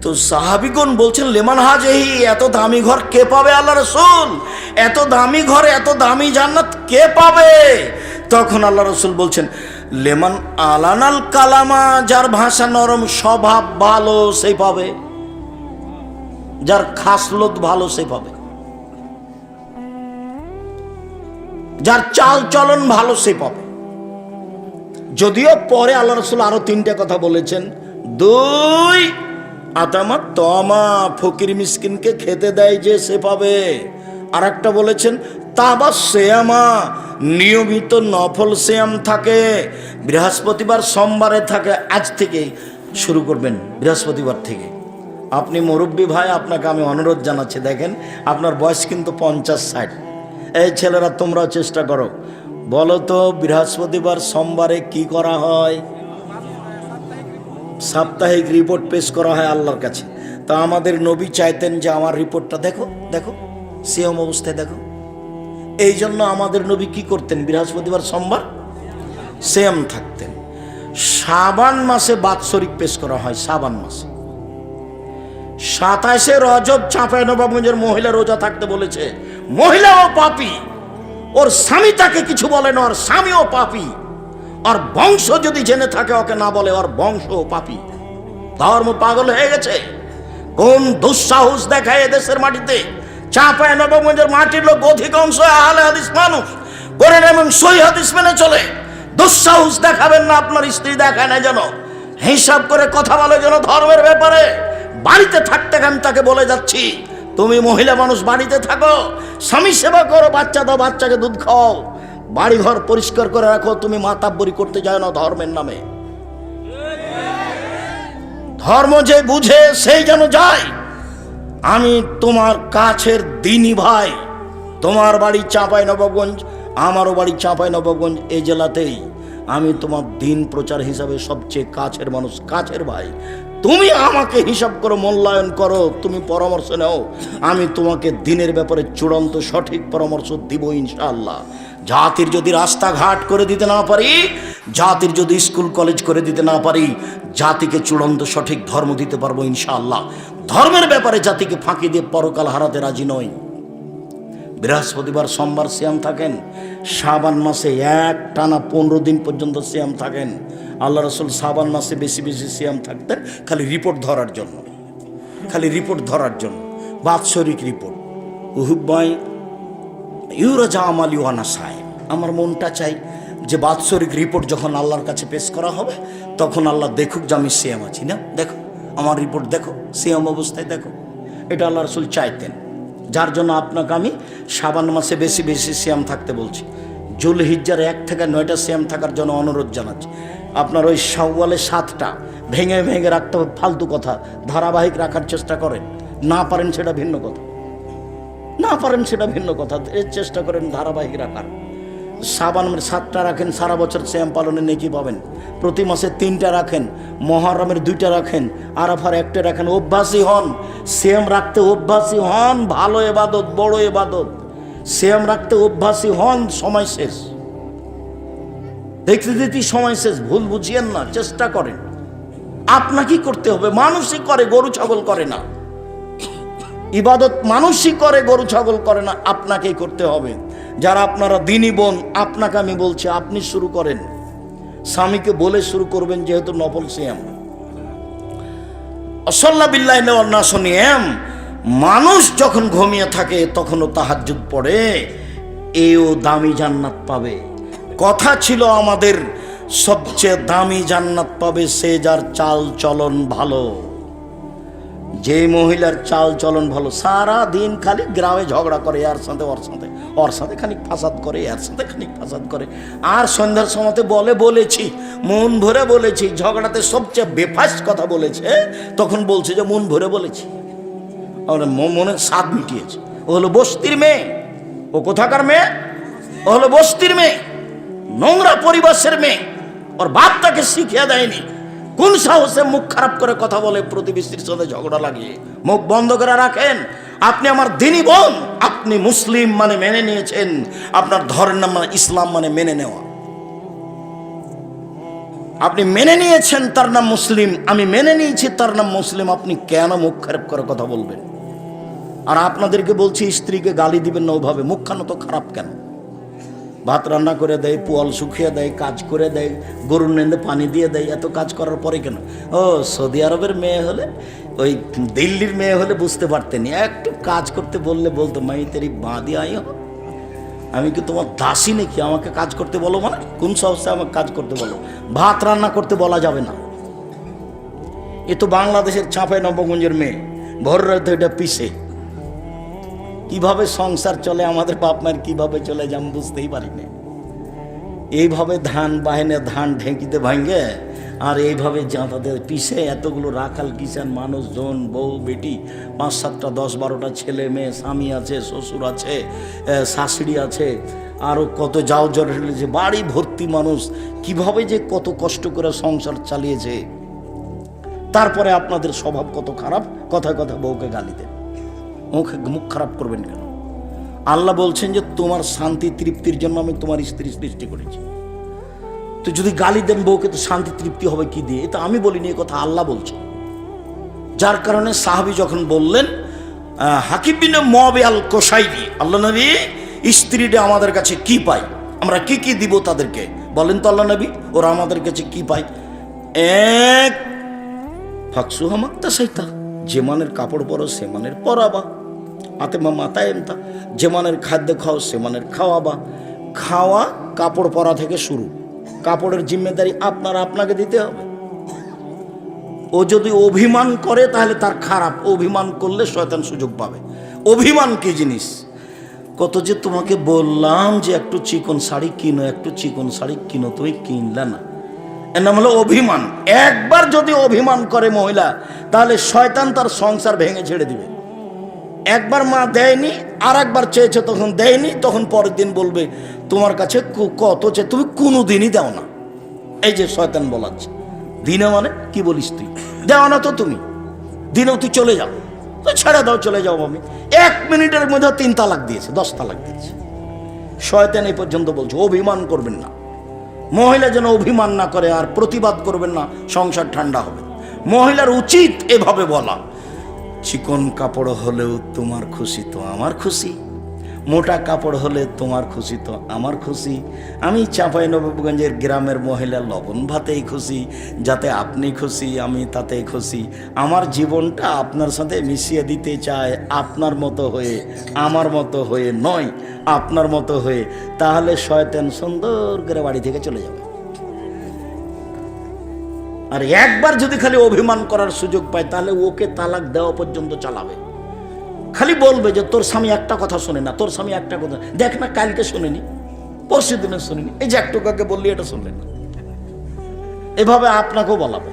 তো সাহাবীগণ বলছেন, লেমান হাজেহি, এত দামি ঘর কে পাবে আল্লাহ রাসূল? এত দামি ঘর, এত দামি জান্নাত কে পাবে? তখন আল্লাহ রাসূল বলছেন, লেমান আলানাল কালামা, যার ভাষা নরম, স্বভাব ভালো সেই পাবে, যার খাসলত ভালো সে পাবে, যার চাল চলন ভালো সে পাবে। যদিও পরে আল্লাহ রাসূল আরো 3টা কথা বলেছেন, 2 আতামা তমা, ফকির মিসকিনকে খেতে দেয় যে সে পাবে। আর একটা বলেছেন তাবা শ্যামা, নিয়মিত নফল শ্যাম থাকে, বৃহস্পতিবার সোমবারে থাকে। আজ থেকে শুরু করবেন, বৃহস্পতিবার থেকে। আপনি মুরব্বী ভাই, আপনাকে আমি অনুরোধ জানাচ্ছি, দেখেন আপনার বয়স কিন্তু 50-60। এই ছেলেরা তোমরাও চেষ্টা করো, বলো তো বৃহস্পতিবার সোমবারে কি করা হয়? সাপ্তাহিক রিপোর্ট পেশ করা হয় আল্লাহর কাছে। তা আমাদের নবী চাইতেন যে আমার রিপোর্টটা দেখো দেখো, সিএম অবস্থায় দেখো। এই জন্য আমাদের নবী কি করতেন? বৃহস্পতিবার সোমবার সিএম থাকতেন। শাবান মাসে বাৎসরিক পেশ করা হয়, শাবান মাসে 27 রজব চাঁপাইনবাবগঞ্জের মহিলা রোজা থাকতে বলেছে। মহিলাও পাপী, ওর স্বামী তাকে কিছু বলে না, ওর স্বামীও পাপী। আর বংশ যদি জেনে থাকে ওকে না বলে, ওর বংশও পাপী। ধর্ম পাগল হয়ে গেছে। কোন দুঃসাহস দেখায় এদেশের মাটিতে? চাঁপাইনবাবগঞ্জের মাটির লোক অধিকাংশ আহলে হাদিস মানুষ, কোরআন এবং সহিহ হাদিস মেনে চলে। দুঃসাহস দেখাবেন না, আপনার স্ত্রী দেখায় না যেন, হিসাব করে কথা বলে যেন ধর্মের ব্যাপারে। বাড়িতে থাকতে আমি তাকে বলে যাচ্ছি, তুমি মহিলা মানুষ বাড়িতে থাকো, স্বামী সেবা করো, বাচ্চা দাও, বাচ্চাকে দুধ খাও, বাড়ি ঘর পরিষ্কার করে রাখো। তুমি মাতাব্বরি করতে যাও না ধর্মের নামে। ধর্ম যে বুঝে সেই যেন যায়। আমি তোমার কাছের দিনী ভাই, তোমার বাড়ি চাঁপাইনবাবগঞ্জ, আমারও বাড়ি চাঁপাইনবাবগঞ্জ, এই জেলাতেই। আমি তোমার দিন প্রচার হিসাবে সবচেয়ে কাছের মানুষ, কাছের ভাই। তুমি আমাকে হিসাব করো, মূল্যায়ন করো, তুমি পরামর্শ নাও। আমি তোমাকে দিনের ব্যাপারে চূড়ান্ত সঠিক পরামর্শ দিব ইনশাআল্লাহ। জাতির যদি রাস্তাঘাট করে দিতে না পারি, জাতির যদি স্কুল কলেজ করে দিতে না পারি, জাতিকে চূড়ান্ত সঠিক ধর্ম দিতে পারবো ইনশাআল্লাহ। ধর্মের ব্যাপারে জাতিকে ফাঁকি দিয়ে পরকাল হারাতে রাজি নই। বৃহস্পতিবার সোমবার সিয়াম থাকেন। শাবান মাসে এক টানা 15 দিন পর্যন্ত সিয়াম থাকেন। আল্লাহ রসুল শাবান মাসে বেশি বেশি সিয়াম থাকতেন, খালি রিপোর্ট ধরার জন্য, খালি রিপোর্ট ধরার জন্য, বাৎসরিক রিপোর্ট। উহুব্বাই ইউরাজা আমালি ওয়ানা সাহেব, আমার মনটা চাই যে বাৎসরিক রিপোর্ট যখন আল্লাহর কাছে পেশ করা হবে, তখন আল্লাহ দেখুক যে আমি সিয়াম আছি। না দেখো আমার রিপোর্ট, দেখো সিয়াম অবস্থায় দেখো। এটা আল্লাহ রসুল চাইতেন, যার জন্য আপনাকে আমি শাবান মাসে বেশি বেশি সিয়াম থাকতে বলছি। জুলহিজ্জার 1 থেকে 9টা সিয়াম থাকার জন্য অনুরোধ জানাচ্ছি। আপনার ওই শাওয়ালে 7টা ভেঙে ভেঙে রাখতে হবে, ফালতু কথা। ধারাবাহিক রাখার চেষ্টা করেন, না পারেন সেটা ভিন্ন কথা, না পারেন সেটা ভিন্ন কথা, এর চেষ্টা করেন ধারাবাহিক রাখার। শাবানের 7টা রাখেন, সারা বছর সিয়াম পালনে নেকি পাবেন। প্রতি মাসে 3টা রাখেন, মুহররমের 2টা রাখেন, আরাফার 1টা রাখেন। অভ্যাসী হন, সিয়াম রাখতে অভ্যাসী হন। ভালো ইবাদত, বড় ইবাদত। সিয়াম রাখতে অভ্যাসী হন, সময় শেষ, দেখতে দেখতে সময় শেষ। ভুল বুঝিয়েন না, চেষ্টা করেন। আপনাকেই করতে হবে, মানুষই করে, গরু ছাগল করে না। ইবাদত মানুষই করে, গরু ছাগল করে না, আপনাকেই করতে হবে। যারা আপনারা দিনী বোন, আপনাকে আমি বলছি, আপনি শুরু করেন। স্বামীকে বলে শুরু করবেন, যেহেতু নফল সিয়াম। আল্লাহ বিল্লাহি ওয়ান নাস নিয়াম। মানুষ যখন ঘুমিয়ে থাকে তখনও তাহাজ্জুদ পড়ে, এও দামি জান্নাত পাবে। কথা ছিল আমাদের, সবচেয়ে দামি জান্নাত পাবে সে যার চাল চলন ভালো। যে মহিলার চাল চলন ভালো, সারা দিন খালি গ্রামে ঝগড়া করে, এর সাথে ওর সাথে, ওর সাথে খানিক ফাসাদ করে, এর সাথে খানিক ফাসাদ করে, আর সন্ধ্যার সময়তে বলেছি, মন ভরে বলেছি। ঝগড়াতে সবচেয়ে বেফাস কথা বলেছে, তখন বলছে যে মন ভরে বলেছি, মনের স্বাদ মিটিয়েছে। ও হলো বস্তির মেয়ে। ও কোথাকার মেয়ে? ও হলো বস্তির মেয়ে, নোংরা পরিবেশের মেয়ে। ওর বাপ তাকে শিখিয়ে দেয়নি। কোন সাহসে মুখ খারাপ করে কথা বলে, প্রতিবেশীর সাথে ঝগড়া লাগিয়ে? মুখ বন্ধ করে রাখেন। আপনি আমার দিনী বোন, আপনি মুসলিম মানে মেনে নিয়েছেন, আপনার ধর্মের নাম মানে ইসলাম, মানে মেনে নেওয়া। আপনি মেনে নিয়েছেন, তার নাম মুসলিম, আমি মেনে নিয়েছি, তার নাম মুসলিম। আপনি কেন মুখ খারাপ করে কথা বলবেন? আর আপনাদেরকে বলছি, স্ত্রীকে গালি দিবেন না ওভাবে। মুখখানা তো খারাপ কেন? ভাত রান্না করে দেয়, পোয়াল শুকিয়ে দেয়, কাজ করে দেয়, গরুর নেন্দে পানি দিয়ে দেয়, এত কাজ করার পরে কেন? ও সৌদি আরবের মেয়ে হলে, ওই দিল্লির মেয়ে হলে বুঝতে পারতেন। একটু কাজ করতে বললে বলতো, মাই তেরি বাঁধি আই হো, আমি কি তোমার দাসী নাকি আমাকে কাজ করতে বলো? মানে কোন সাহসে আমাকে কাজ করতে বলো? ভাত রান্না করতে বলা যাবে না। এ তো বাংলাদেশের চাঁপাইনবাবগঞ্জের মেয়ে, ভোর রাতে এটা পিছে। কিভাবে সংসার চলে আমাদের বাপ মায়ের, কিভাবে চলে যে আমি বুঝতেই পারি না। এইভাবে ধান বাহিনে ধান ঢেঁকিতে ভাঙে, আর এইভাবে তাদের পিছে এতগুলো রাখাল কিষান মানুষজন, বউ বেটি, 5-7টা 10-12টা ছেলে মেয়ে, স্বামী আছে, শ্বশুর আছে, শাশুড়ি আছে, আরও কত যাও জড় যে বাড়ি ভর্তি মানুষ, কিভাবে যে কত কষ্ট করে সংসার চালিয়েছে। তারপরে আপনাদের স্বভাব কত খারাপ, কথায় কথা বউকে গালি দেন। মুখ খারাপ করবেন কেন? আল্লাহ বলছেন যে তোমার শান্তি তৃপ্তির জন্য আমি তোমার স্ত্রী সৃষ্টি করেছি। তো যদি গালি দেন বউকে, তো শান্তি তৃপ্তি হবে কি দিয়ে? এটা আমি বলিনি, এ কথা আল্লাহ বলছে। যার কারণে সাহাবী যখন বললেন হাকিম বিন মুআবিয়া আল কোসাইরি, আল্লাহ নবী স্ত্রীরা আমাদের কাছে কি পায়, আমরা কি কি দিব তাদেরকে, বলেন তো আল্লাহ নবী ওরা আমাদের কাছে কি পায়? এক, ফাকসুহা মাক্তাসাইতা, যে মানের কাপড় পরো সে মানের পরাবা, আতেমা মাতায় এমতা, যে মানের খাদ্য খাও সে মানের খাওয়াবা। খাওয়া কাপড় পরা থেকে শুরু, কাপড়ের জিম্মেদারি আপনাকে দিতে হবে। ও যদি অভিমান করে তাহলে তার খারাপ, অভিমান করলে শয়তান সুযোগ পাবে। অভিমান কি জিনিস? কত যে তোমাকে বললাম যে একটু চিকন শাড়ি কিনো, একটু চিকন শাড়ি কিনো, তুমি কিনলে না, এর নাম হলো অভিমান। একবার যদি অভিমান করে মহিলা, তাহলে শয়তান তার সংসার ভেঙে ছেড়ে দিবে। একবার মা দেয়নি, আর একবার চেয়েছে তখন দেয়নি, তখন পরের দিন বলবে তোমার কাছে কত চেয়ে তুমি কোনো দিনই দাও না। এই যে শয়তান বলাচ্ছে, দিনে মানে কি বলিস তুই, দেও না তো তুমি, দিনেও তুই চলে যাও, তো ছেড়ে দাও, চলে যাও। আমি 1 মিনিটের মধ্যে 3 তালাক দিয়েছে, 10 তালাক দিয়েছে। শয়তান এই পর্যন্ত বলছে অভিমান করবেন না। মহিলা যেন অভিমান না করে, আর প্রতিবাদ করবেন না, সংসার ঠান্ডা হবে। মহিলার উচিত এভাবে বলা, চিকন কাপড় হলেও তোমার খুশি তো আমার খুশি, মোটা কাপড় হলে তোমার খুশি তো আমার খুশি। আমি চাঁপাইনবাবগঞ্জের গ্রামের মহিলা লবণ ভাতেই খুশি, যাতে আপনি খুশি আমি তাতেই খুশি। আমার জীবনটা আপনার সাথে মিশিয়ে দিতে চায়, আপনার মতো হয়ে, আমার মতো হয়ে নয়, আপনার মতো হয়ে। তাহলে শয়তান সুন্দর করে বাড়ি থেকে চলে যাবে। আর একবার যদি খালি অভিমান করার সুযোগ পায়, তাহলে ওকে তালাক দেওয়া পর্যন্ত চালাবে। খালি বলবে যে তোর স্বামী একটা কথা শোনে না, তোর স্বামী একটা কথা, দেখ না কালকে শোনেনি, পরশু দিনে শোনেনি, এই যে একটু কাকে বললি এটা শুনলে না। এভাবে আপনাকেও বলাবে।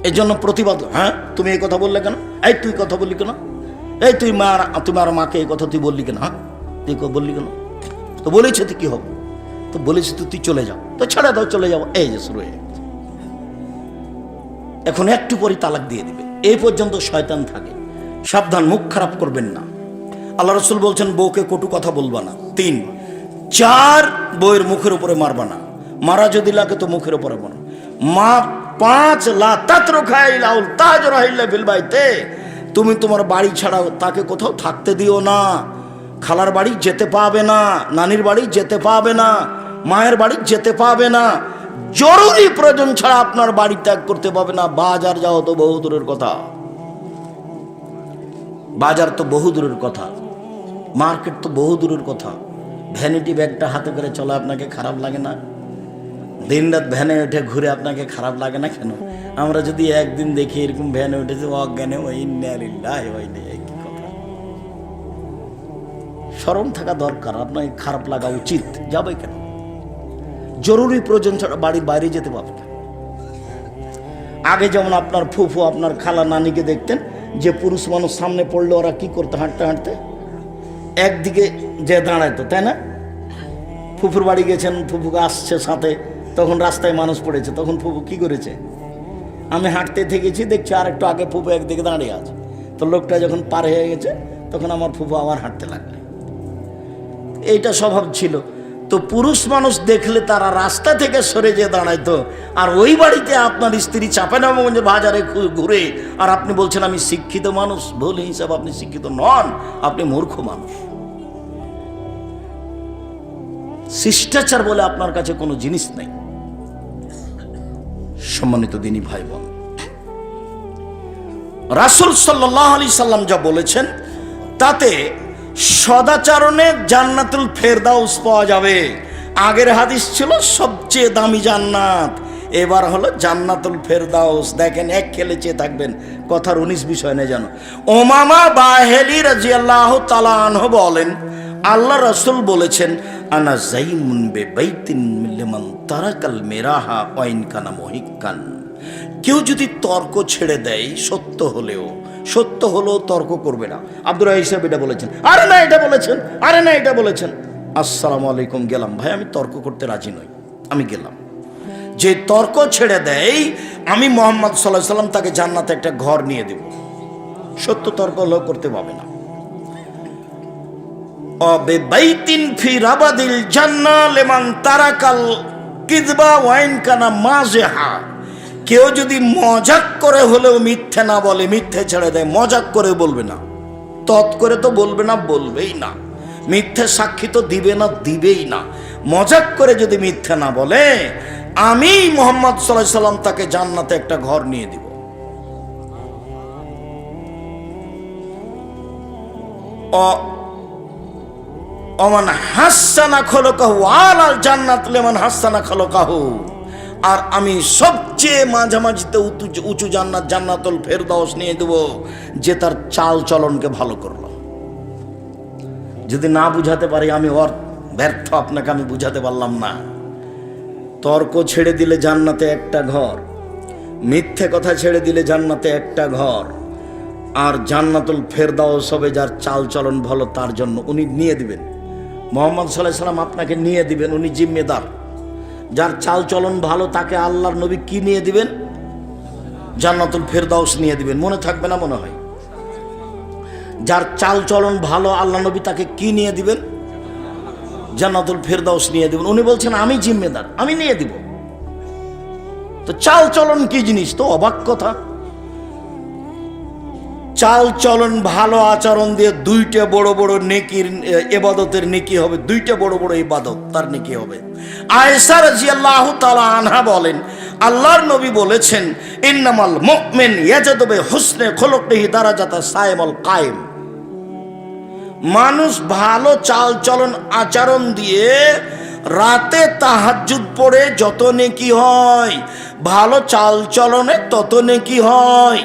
এই জন্য প্রতিবাদ, হ্যাঁ তুমি এই কথা বললে কেন, এই তুই কথা বললি কেন, এই তোমার মাকে এই কথা তুই বললি কেন, হ্যাঁ তুই বললি কেন, তো বলেছে তুই কি হবে, তো বলেছি তো তুই চলে যাও, তো ছেড়ে দাও চলে যাও। এই যে শুরু হয়ে গেছে। এখন একটু পরে তালাক দিয়ে দিবে। এই পর্যন্ত শয়তান থাকে, সাবধান, মুখ খারাপ করবেন না। আল্লাহ রাসূল বলছেন বউকে কটু কথা বলবা না। 3, 4 বউয়ের মুখের উপরে মারবা না, মারা যদি লাগে তো মুখের উপরে মারো। 5 লা তাতরুকা ইলাউল তাজরা ইল্লা বিল বাইতে, তুমি তোমার বাড়ি ছাড়া তাকে কোথাও থাকতে দিও না। খালার বাড়ি যেতে পাবে না, নানির বাড়ি যেতে পাবে না, মায়ের বাড়ি যেতে পাবে না, জরুরি প্রয়োজন ছাড়া আপনার বাড়ি ত্যাগ করতে পাবে না। বাজার যাও তো বহু দূরের কথা, বাজার তো বহু দূরের কথা, মার্কেট তো বহু দূরের কথা। ভ্যানিটি ব্যাগটা হাতে করে চলা আপনাকে খারাপ লাগে না? দিনরাত ভ্যানে উঠে ঘুরে আপনাকে খারাপ লাগে না কেন? আমরা যদি একদিন দেখি এরকম ভ্যানে উঠেছে অজ্ঞানে, কি কথা, শরম থাকা দরকার, আপনাকে খারাপ লাগা উচিত। যাবে কেন? জরুরি প্রয়োজন ছাড়া বাড়ির বাইরে যেতে পারবে না। আগে যেমন আপনার ফুফু, আপনার খালা, নানিকে দেখতেন যে পুরুষ মানুষ সামনে পড়লে ওরা কি করতে, হাঁটতে হাঁটতে একদিকে যে দাঁড়াইতো, তাই না? ফুফুর বাড়ি গেছেন, ফুফুকে আসছে সাথে, তখন রাস্তায় মানুষ পড়েছে, তখন ফুফু কি করেছে? আমি হাঁটতে থেকেছি, দেখছি আর একটু আগে ফুফু একদিকে দাঁড়িয়ে আছে, তো লোকটা যখন পার হয়ে গেছে তখন আমার ফুফু আবার হাঁটতে লাগলো। এইটা স্বভাব ছিল। তো পুরুষ মানুষ দেখলে তারা রাস্তা থেকে সরে যেয়ে দাঁড়াইতো। আর ওই বাড়িতে আপনার স্ত্রী চাঁপাইনবাবগঞ্জের বাজারে ঘুরে, আর আপনি বলছেন আমি শিক্ষিত মানুষ। ভুল হিসাব, আপনি শিক্ষিত নন, আপনি মূর্খ মানুষ। শিষ্টাচার বলে আপনার কাছে কোনো জিনিস নেই। সম্মানিত দিনী ভাই বোন, রাসূল সাল্লাল্লাহু আলাইহি সাল্লাম যা বলেছেন তাতে সদাচরণে জান্নাতুল ফেরদাউস পাওয়া যাবে। আগের হাদিস ছিল সবচেয়ে দামি জান্নাত, এবার হলো জান্নাতুল ফেরদাউস। দেখেন এক খেলে চেয়ে থাকবেন, কথার 19 বিষয় নেই জানো। উমামা বাহিলি রাদিয়াল্লাহু তাআলা আনহু বলেন, আল্লাহ রাসূল বলেছেন, আনা যাইমুন বিবাইতিন লিমান তারাকাল মিরাহা ওয়া ইন কানা মুহিক্কান। কেউ যদি তর্ক ছেড়ে দেয়, সত্য হলেও তর্ক করবে না। আব্দুর রাহিম সাহেব এটা বলেছেন, আরে না এটা বলেছেন, আরে না এটা বলেছেন, আসসালামু আলাইকুম, গেলাম ভাই, আমি তর্ক করতে রাজি নই, আমি গেলাম। যে তর্ক ছেড়ে দেয়, আমি মুহাম্মদ সাল্লাল্লাহু আলাইহি সাল্লাম তাকে জান্নাতে একটা ঘর নিয়ে দেব। সত্য তর্ক হলেও করতে পাবে না। অবিবাইতিন ফি রাবাদিল জান্নাহ লিমান তারাকাল কিযবা ওয়া ইন কানা মাযহা। কেউ যদি মজাক করে হলেও মিথ্যে না বলে, মিথ্যে ছেড়ে দেয়, মজাক করে বলবে না, তৎ করে তো বলবে না, বলবেই না। মিথ্যে সাক্ষী তো দিবে না, দিবেই না। মজাক করে যদি মিথ্যে না বলে, আমি মুহাম্মদ সাল্লাল্লাহু আলাইহি সাল্লাম তাকে জান্নাতে একটা ঘর নিয়ে দিব। ওমান হাসানা খলকাহু আলাল জান্নাত লিমান হাসানা খলকাহু। আর আমি সবচেয়ে মাঝামাঝিতে উঁচু জান্নাত, জান্নাতুল ফেরদাউস নিয়ে দেব, যে তার চাল চলনকে ভালো করলো। যদি না বুঝাতে পারি আমি ওর ব্যর্থ, আপনাকে আমি বুঝাতে পারলাম না। তর্ক ছেড়ে দিলে জান্নাতে একটা ঘর, মিথ্যে কথা ছেড়ে দিলে জান্নাতে একটা ঘর, আর জান্নাতুল ফেরদাউস হবে যার চাল চলন ভালো, তার জন্য উনি নিয়ে দিবেন। মুহাম্মদ সাল্লাল্লাহু আলাইহি সাল্লাম আপনাকে নিয়ে দিবেন, উনি জিম্মেদার। যার চাল চলন ভালো তাকে আল্লাহর নবী কি নিয়ে দিবেন? জান্নাতুল ফেরদাউস নিয়ে দিবেন। মনে থাকবে না মনে হয়? যার চাল চলন ভালো আল্লাহ নবী তাকে কি নিয়ে দিবেন? জান্নাতুল ফেরদাউস নিয়ে দিবেন। উনি বলছেন আমি জিম্মেদার, আমি নিয়ে দিব। তো চাল চলন কি জিনিস? তো অবাক কথা। চাল চলন ভালো আচরণ দিয়ে দুইটা বড় বড় নেকির ইবাদতের নেকি হবে, দুইটা বড় বড় ইবাদত তার নেকি হবে। আয়েশা রাদিয়াল্লাহু তাআলা আনহা বলেন, আল্লাহর নবী বলেছেন, ইন্নামাল মুমিন ইয়াজাদু বিহুসনি খুলুকিহি দারাজাতা সাইমুল কায়েম। মানুষ ভালো চাল চলন আচরণ দিয়ে রাতে তাহাজ্জুদ পড়ে যত নেকি হয়, ভালো চাল চলনে তত নেকি হয়।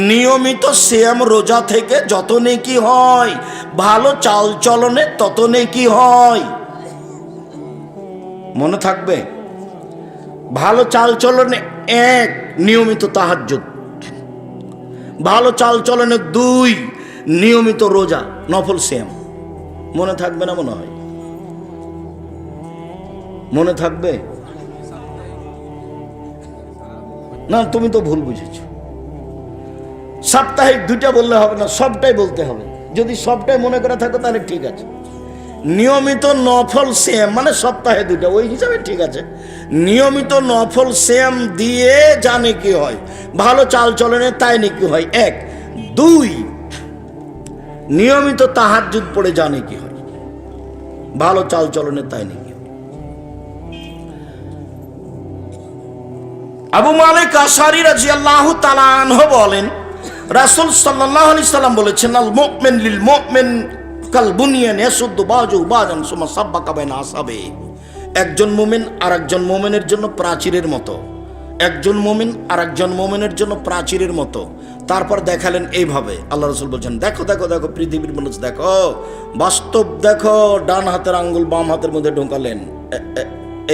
নিয়মিত সিয়াম রোজা থেকে যত নেকি হয়, ভালো চাল চলনে তত নেকি হয়। মনে থাকবে? ভালো চাল চলনে 1 নিয়মিত তাহাজ্জুদ, ভালো চাল চলনে 2 নিয়মিত রোজা, নফল সিয়াম। মনে থাকবে না মনে হয়? মনে থাকবে না? তুমি তো ভুল বুঝেছ। সাপ্তাহিক 2টা বললে হবে না, সবটাই বলতে হবে। যদি সবটাই মনে করে থাকো তাহলে ঠিক আছে। নিয়মিত নফল সিয়াম মানে সপ্তাহে 2টা, ওই হিসাবে ঠিক আছে। নিয়মিত নফল সিয়াম দিয়ে জানে কি হয়, ভালো চাল চলনে তাই নাকি হয় 1। 2 নিয়মিত তাহাজ্জুদ পড়ে জানে কি হয়, ভালো চাল চলনে তাই নাকি। আবু মালিক আশআরী রাদিয়াল্লাহু তাআলা আনহু বলেন, রাসূল সাল্লাল্লাহু আলাইহি সাল্লাম বলেছেন, আল মুমিন লিল মুমিন কাল বুনিয়ান ইয়াসুদ্দু বাযু বাযান সুম্মা সাব্বাকা বাইনা আসাবে। একজন মুমিন আরেকজন মুমিনের জন্য প্রাচীরের মতো, একজন মুমিন আরেকজন মুমিনের জন্য প্রাচীরের মতো। তারপর দেখালেন এইভাবে, আল্লাহ রাসূল বলছেন, দেখো দেখো দেখো পৃথিবীর মানুষ দেখো, বাস্তব দেখো। ডান হাতের আঙ্গুল বাম হাতের মধ্যে ঢোকালেন,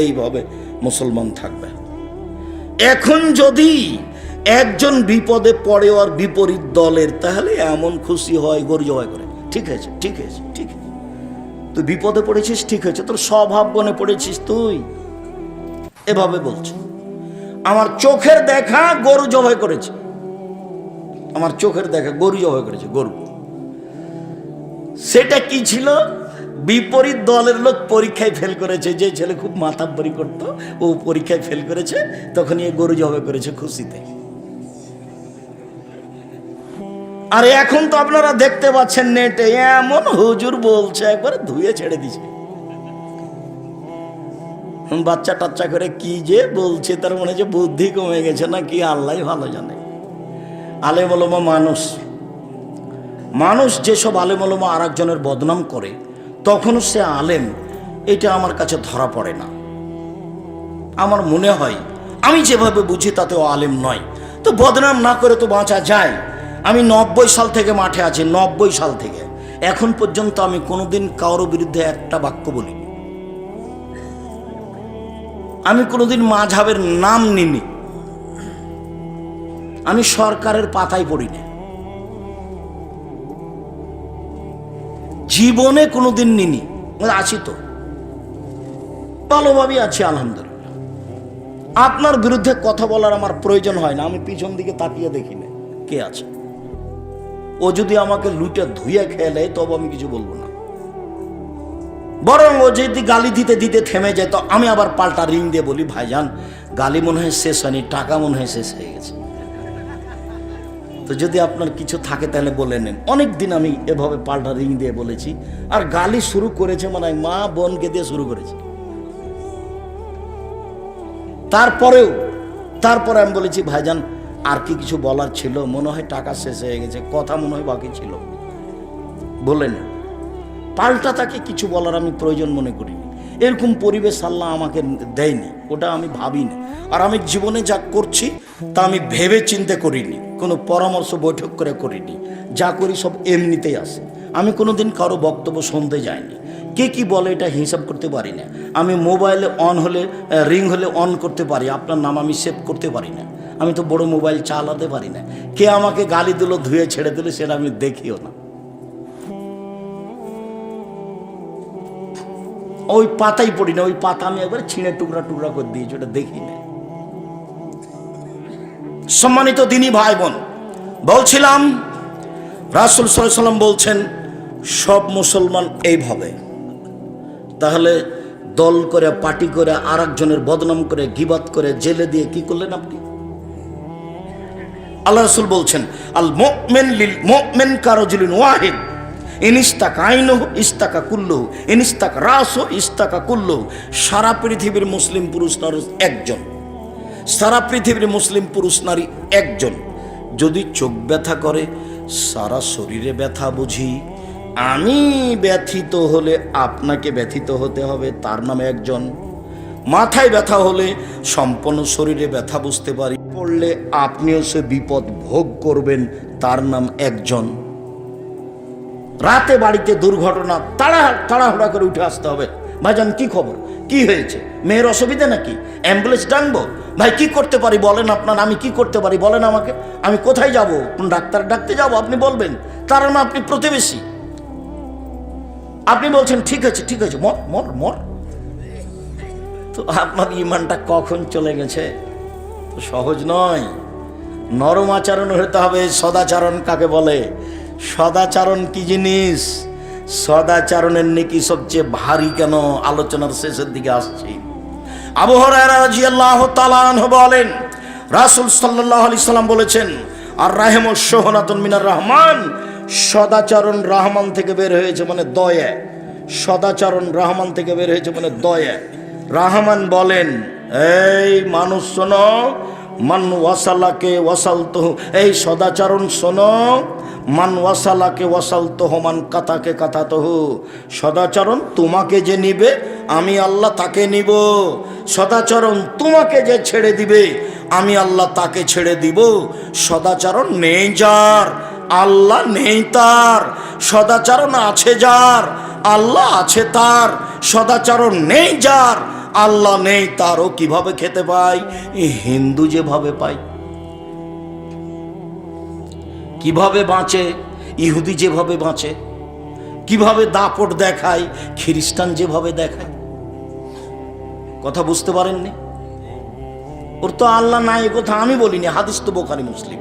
এইভাবে মুসলমান থাকবে। এখন যদি একজন বিপদে পড়ে আর বিপরীত দলের, তাহলে এমন খুশি হয়, গর্জ হয় করে, ঠিক আছে ঠিক আছে ঠিক আছে, তুই বিপদে পড়েছিস, ঠিক আছে, তোর স্বভাব বনে পড়েছিস তুই, এভাবে বলছে। আমার চোখের দেখা গরু জবাই করেছে, আমার চোখের দেখা গরু জবাই করেছে, গরু। সেটা কি ছিল? বিপরীত দলের লোক পরীক্ষায় ফেল করেছে, যে ছেলে খুব মাতাব্বরি করতো ও পরীক্ষায় ফেল করেছে, তখন এই গরু জবাই করেছে খুশিতে। আর এখন তো আপনারা দেখতে পাচ্ছেন নেটে, এমন হুজুর বলছে, একবারে ধুয়ে ছেড়ে দিছে। বাচ্চা টাচ্চা করে কি যে বলছে, তার মনে হচ্ছে বুদ্ধি কমে গেছে না কি, আল্লাহ ভালো জানে। আলেম ওলামা মানুষ যেসব আলেম ওলামা আর একজনের বদনাম করে, তখনও সে আলেম, এটা আমার কাছে ধরা পড়ে না। আমার মনে হয় আমি যেভাবে বুঝি তাতে ও আলেম নয়। তো বদনাম না করে তো বাঁচা যায়। আমি 90 সাল থেকে মাঠে আছি, 90 সাল থেকে এখন পর্যন্ত আমি কোনোদিন কারোর বিরুদ্ধে একটা বাক্য বলিনি। আমি কোনোদিন মাযহাবের নাম নিনি। আমি সরকারের পাতায় পড়ি না, জীবনে কোনোদিন নিনি। আছি তো, ভালোভাবেই আছি আলহামদুলিল্লাহ। আপনার বিরুদ্ধে কথা বলার আমার প্রয়োজন হয় না। আমি পিছন দিকে তাকিয়ে দেখি না কে আছে। ও যদি আমাকে লুটে ধুয়ে খেয়ে নেয় তবে আমি কিছু বলবো না। বরং ও যদি গালি দিতে দিতে থেমে যায় তো আমি আবার পাল্টা রিং দিয়ে বলি, ভাইজান গালি মনে হয় শেষ হয়নি, টাকা মনে হয় শেষ হয়ে গেছে। তো যদি আপনার কিছু থাকে তাহলে বলে নেন। অনেক দিন আমি এভাবে পাল্টা রিং দিয়ে বলেছি। আর গালি শুরু করেছে মানে মা বোনকে দিয়ে শুরু করেছে। তারপরে আমি বলেছি, ভাইজান আর কি কিছু বলার ছিল? মনে হয় টাকা শেষ হয়ে গেছে, কথা মনে হয় বাকি ছিল, বলেন। পাল্টা তাকে কিছু বলার আমি প্রয়োজন মনে করিনি। এরকম পরিবেশ আল্লাহ আমাকে দেয়নি, ওটা আমি ভাবিনি। আর আমি জীবনে যা করছি তা আমি ভেবে চিন্তে করিনি, কোনো পরামর্শ বৈঠক করে করিনি। যা করি সব এমনিতেই আসে। আমি কোনোদিন কারো বক্তব্য শুনতে যাইনি। কে কি বলে এটা হিসাব করতে পারি না। আমি মোবাইলে অন হলে রিং হলে অন করতে পারি, আপনার নাম আমি সেভ করতে পারি না। আমি তো বড় মোবাইল চালাতে পারি না। কে আমাকে গালি দিল, ধুয়ে ছেড়ে দিল, সেটা আমি দেখিও না। ওই পাতাই পড়ি না। ওই পাতা আমি একবার ছিঁড়ে টুকরা টুকরা করে দিয়েছি, ওটা দেখি না। সম্মানিত দিনী ভাই বোন, বলছিলাম রাসূল সাল্লাল্লাহু আলাইহি ওয়াসাল্লাম বলছেন সব মুসলমান এইভাবে। তাহলে দল করে পার্টি করে আরেকজনের বদনাম করে গীবত করে জেলে দিয়ে কি করলেন আপনি? আল্লাহ রাসূল বলছেন আল মুমিন লিল মুমিন কারাজুলিন ওয়াহিদ ইনিস্তাকা আইনুহু ইস্তাকা কুল্লুহু ইনিস্তাকা রাসু ইস্তাকা কুল্লুহু। সারা পৃথিবীর মুসলিম পুরুষ নারী একজন, সারা পৃথিবীর মুসলিম পুরুষ নারী একজন। যদি চোখ ব্যথা করে সারা শরীরে ব্যথা বুঝি, আমি ব্যথিত হলে আপনাকে ব্যথিত হতে হবে, তার নামে একজন। মাথায় ব্যথা হলে সম্পূর্ণ শরীরে ব্যথা বুঝতে পারি, পড়লে আপনিও সে বিপদ ভোগ করবেন, তার নাম একজন। রাতে বাড়িতে দুর্ঘটনা, তাড়াহুড়া করে উঠে আসতে হবে। ভাইজান কি খবর, কি হয়েছে, মেয়ের অসুবিধা নাকি, অ্যাম্বুলেন্স ডাকবো? ভাই কি করতে পারি বলেন আপনার, আমি কি করতে পারি বলেন আমাকে, আমি কোথায় যাব, কোন ডাক্তার ডাকতে যাব আপনি বলবেন। তার মানে আপনি প্রতিবেশী, আপনি বলছেন ঠিক আছে ঠিক আছে মর মর মর। তো আপনার ইমানটা কখন চলে গেছে? তো সহজ নয়, নরম আচরণ হতে হবে। সদাচরণ কাকে বলে? সদাচরণ কি জিনিস? সদাচরণের নেকি সবচেয়ে ভারী কেন? আলোচনার শেষের দিকে আসছি। আবু হুরায়রা রাদিয়াল্লাহু তাআলা আনহু বলেন রাসূল সাল্লাল্লাহু আলাইহি সাল্লাম বলেছেন আর রাহিমুশ শুহনাতুন মিনার রহমান, সদাচরণ রহমান থেকে বের হয়েছে মানে দয়া। সদাচরণ রহমান থেকে বের হয়েছে মানে দয়া। রহমান বলেন এই মানুষ শোনো, মান ওয়াসালাকে ওয়াসালতুহু, এই সদাচরণ শোনো, মান ওয়াসালাকে ওয়াসালতুহু মান কাতাকে কাতাতুহু। সদাচরণ তোমাকে যে নিবে আমি আল্লাহ তাকে নিব। সদাচরণ তোমাকে যে ছেড়ে দিবে আমি আল্লাহ তাকে ছেড়ে দিব। সদাচরণ নেই যার, আল্লাহ নেই তার। সদাচরণ আছে যার, আল্লাহ আছে তার। সদাচরণ নেই যার, আল্লাহ নেই তার। ও কিভাবে খেতে পায়? হিন্দু যেভাবে পায়। কিভাবে বাঁচে? ইহুদি যেভাবে বাঁচে। কিভাবে দাপট দেখায়? খ্রিস্টান যেভাবে দেখায়। কথা বুঝতে পারেননি? ওর তো আল্লাহ নাই, এ কথা আমি বলিনি, হাদিস তো বুখারী মুসলিম,